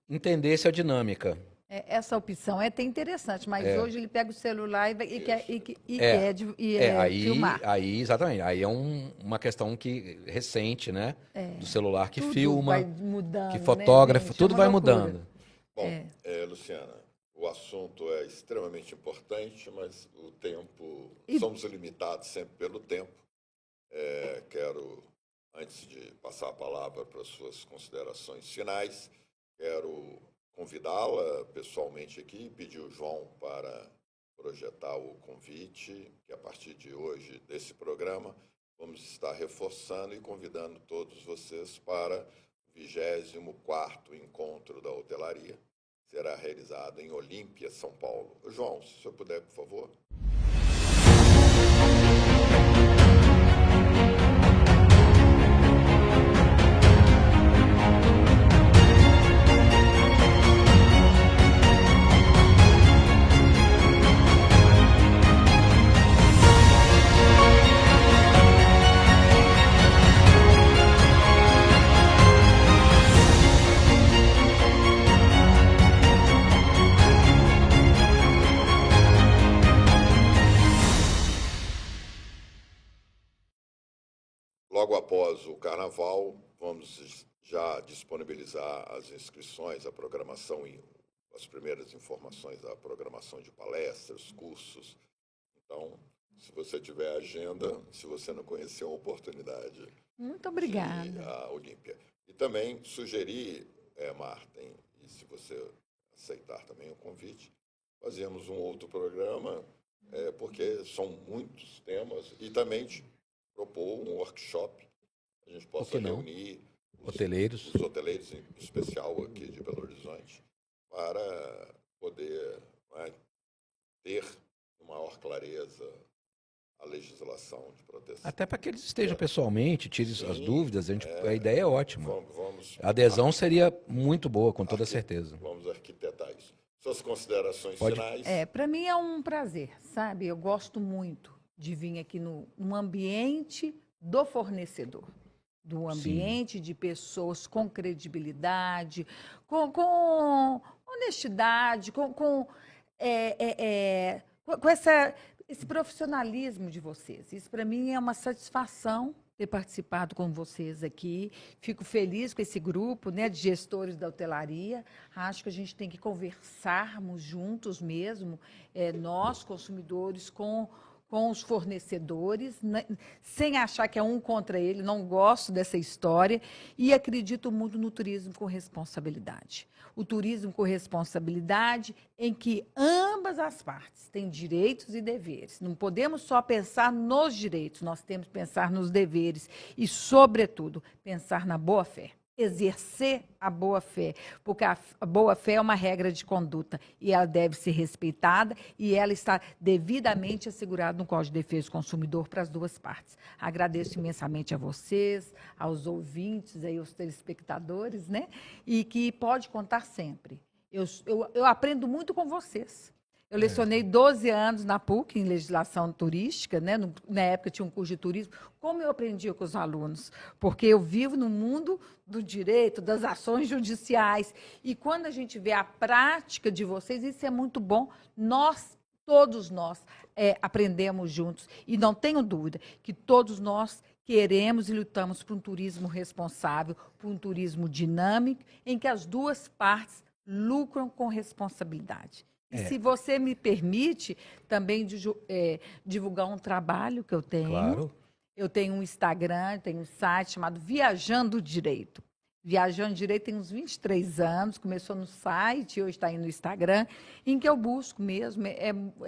entendesse a dinâmica. Essa opção é até interessante, mas hoje ele pega o celular e quer filmar. Aí, exatamente. Aí é uma questão recente, né? Do celular que tudo filma, vai mudando, que fotógrafa, né, tudo vai mudando. Bom, Luciana, o assunto é extremamente importante, mas o tempo, somos limitados sempre pelo tempo. Quero, antes de passar a palavra para as suas considerações finais, quero convidá-la pessoalmente aqui, pedir o João para projetar o convite, que a partir de hoje, desse programa, vamos estar reforçando e convidando todos vocês para o 24º Encontro da Hotelaria. Será realizado em Olímpia, São Paulo. João, se o senhor puder, por favor. Logo após o Carnaval, vamos já disponibilizar as inscrições, a programação e as primeiras informações da programação de palestras, cursos. Então, se você tiver agenda, se você não conheceu a oportunidade, muito obrigada, de ir à Olímpia. E também sugerir, Marta, e se você aceitar também o convite, fazemos um outro programa, porque são muitos temas, e também propor um workshop, a gente possa reunir os hoteleiros, em especial aqui de Belo Horizonte, para poder ter com maior clareza a legislação de proteção. Até para que eles estejam pessoalmente, tirem as dúvidas, a ideia é ótima. A adesão seria muito boa, com toda certeza. Vamos arquitetar isso. Suas considerações finais? Para mim é um prazer, sabe? Eu gosto muito de vir aqui no ambiente do fornecedor, do ambiente de pessoas com credibilidade, com honestidade, com esse profissionalismo de vocês. Isso, para mim, é uma satisfação ter participado com vocês aqui. Fico feliz com esse grupo, né, de gestores da hotelaria. Acho que a gente tem que conversarmos juntos mesmo, nós, consumidores, com os fornecedores, né, sem achar que é um contra ele. Não gosto dessa história e acredito muito no turismo com responsabilidade. O turismo com responsabilidade em que ambas as partes têm direitos e deveres. Não podemos só pensar nos direitos, nós temos que pensar nos deveres e, sobretudo, pensar na boa-fé. Exercer a boa-fé, porque a boa-fé é uma regra de conduta e ela deve ser respeitada e ela está devidamente assegurada no Código de Defesa do Consumidor para as duas partes. Agradeço imensamente a vocês, aos ouvintes, aí, aos telespectadores, né? E que pode contar sempre. Eu aprendo muito com vocês. Eu lecionei 12 anos na PUC, em legislação turística, né? Na época tinha um curso de turismo. Como eu aprendia com os alunos? Porque eu vivo no mundo do direito, das ações judiciais. E quando a gente vê a prática de vocês, isso é muito bom. Todos nós aprendemos juntos. E não tenho dúvida que todos nós queremos e lutamos por um turismo responsável, por um turismo dinâmico, em que as duas partes lucram com responsabilidade. E se você me permite também divulgar um trabalho que eu tenho. Claro. Eu tenho um Instagram, tenho um site chamado Viajando Direito. Viajando Direito tem uns 23 anos, começou no site, hoje está aí no Instagram, em que eu busco mesmo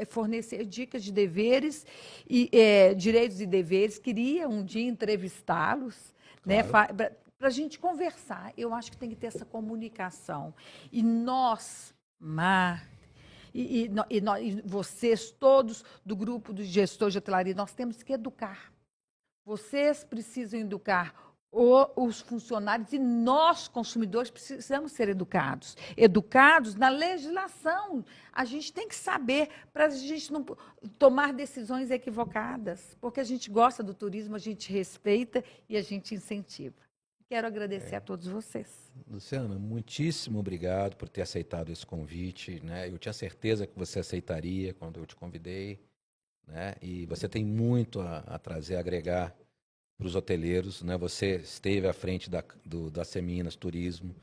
fornecer dicas de deveres, direitos e deveres. Queria um dia entrevistá-los, claro, né, para a gente conversar. Eu acho que tem que ter essa comunicação. E nós, E vocês todos do grupo dos gestores de hotelaria, nós temos que educar. Vocês precisam educar os funcionários e nós, consumidores, precisamos ser educados. Educados na legislação. A gente tem que saber para a gente não tomar decisões equivocadas, porque a gente gosta do turismo, a gente respeita e a gente incentiva. Quero agradecer a todos vocês. Luciana, muitíssimo obrigado por ter aceitado esse convite, né? Eu tinha certeza que você aceitaria quando eu te convidei, né? E você tem muito a trazer, a agregar para os hoteleiros, né? Você esteve à frente da Seminas Turismo,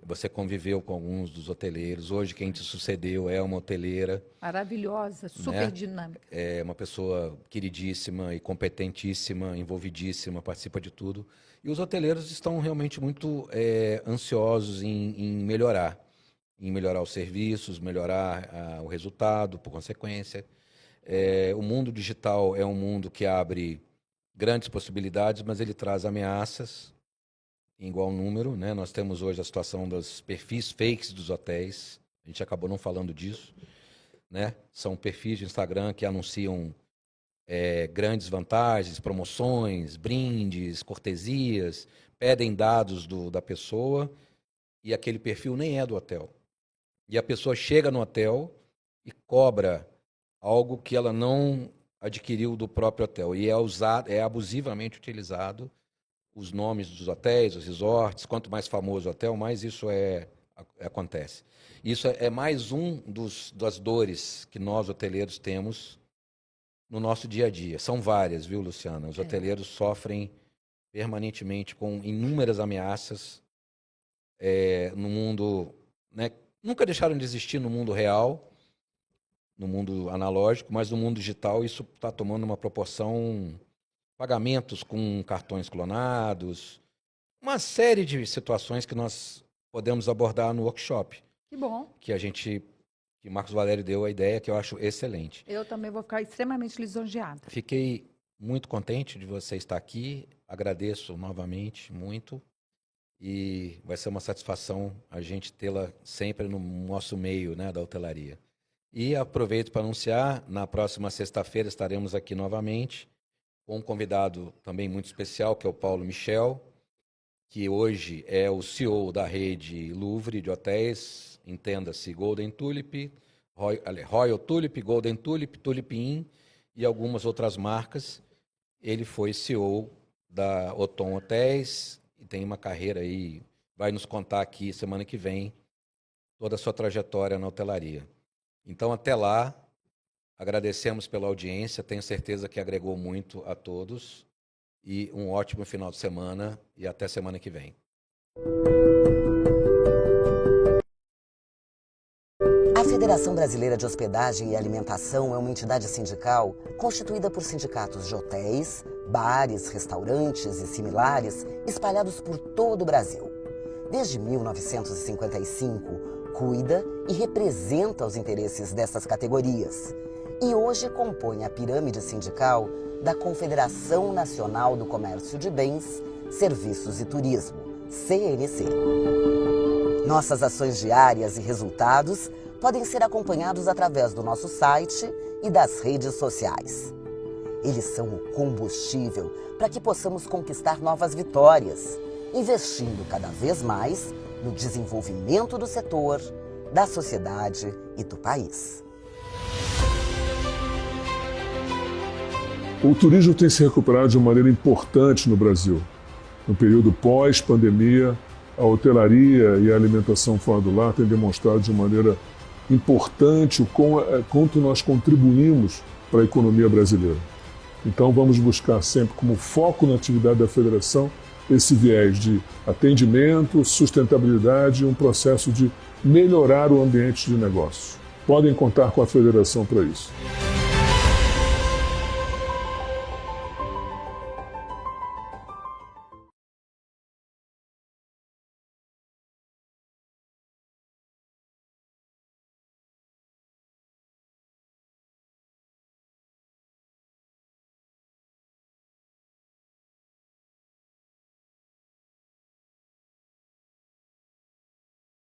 você conviveu com alguns dos hoteleiros. Hoje quem te sucedeu é uma hoteleira. Maravilhosa, super, né, dinâmica. É uma pessoa queridíssima e competentíssima, envolvidíssima, participa de tudo. E os hoteleiros estão realmente muito ansiosos em melhorar. em melhorar os serviços, melhorar o resultado, por consequência. O mundo digital é um mundo que abre grandes possibilidades, mas ele traz ameaças em igual número, né? Nós temos hoje a situação dos perfis fakes dos hotéis, a gente acabou não falando disso, né? São perfis de Instagram que anunciam grandes vantagens, promoções, brindes, cortesias, pedem dados da pessoa e aquele perfil nem é do hotel. E a pessoa chega no hotel e cobra algo que ela não adquiriu do próprio hotel. E é abusivamente utilizado os nomes dos hotéis, os resorts. Quanto mais famoso o hotel, mais isso acontece. Isso é mais das dores que nós, hoteleiros, temos no nosso dia a dia. São várias, viu, Luciana? Os hoteleiros sofrem permanentemente com inúmeras ameaças no mundo, né? Nunca deixaram de existir no mundo real, no mundo analógico, mas no mundo digital isso está tomando uma proporção, pagamentos com cartões clonados, uma série de situações que nós podemos abordar no workshop. Que bom. Que Marcos Valério deu a ideia, que eu acho excelente. Eu também vou ficar extremamente lisonjeada. Fiquei muito contente de você estar aqui, agradeço novamente muito e vai ser uma satisfação a gente tê-la sempre no nosso meio, né, da hotelaria. E aproveito para anunciar, na próxima sexta-feira estaremos aqui novamente com um convidado também muito especial, que é o Paulo Michel, que hoje é o CEO da rede Louvre de hotéis, entenda-se Golden Tulip, Royal Tulip, Golden Tulip, Tulip Inn e algumas outras marcas. Ele foi CEO da Othon Hotéis e tem uma carreira aí, vai nos contar aqui semana que vem toda a sua trajetória na hotelaria. Então, até lá, agradecemos pela audiência, tenho certeza que agregou muito a todos e um ótimo final de semana e até semana que vem. A Federação Brasileira de Hospedagem e Alimentação é uma entidade sindical constituída por sindicatos de hotéis, bares, restaurantes e similares espalhados por todo o Brasil. Desde 1955, cuida e representa os interesses dessas categorias e hoje compõe a pirâmide sindical da Confederação Nacional do Comércio de Bens, Serviços e Turismo, CNC. Nossas ações diárias e resultados podem ser acompanhados através do nosso site e das redes sociais. Eles são o combustível para que possamos conquistar novas vitórias, investindo cada vez mais no desenvolvimento do setor, da sociedade e do país. O turismo tem se recuperado de uma maneira importante no Brasil. No período pós-pandemia, a hotelaria e a alimentação fora do lar têm demonstrado de maneira importante o quanto nós contribuímos para a economia brasileira. Então vamos buscar sempre como foco na atividade da Federação esse viés de atendimento, sustentabilidade e um processo de melhorar o ambiente de negócio. Podem contar com a Federação para isso.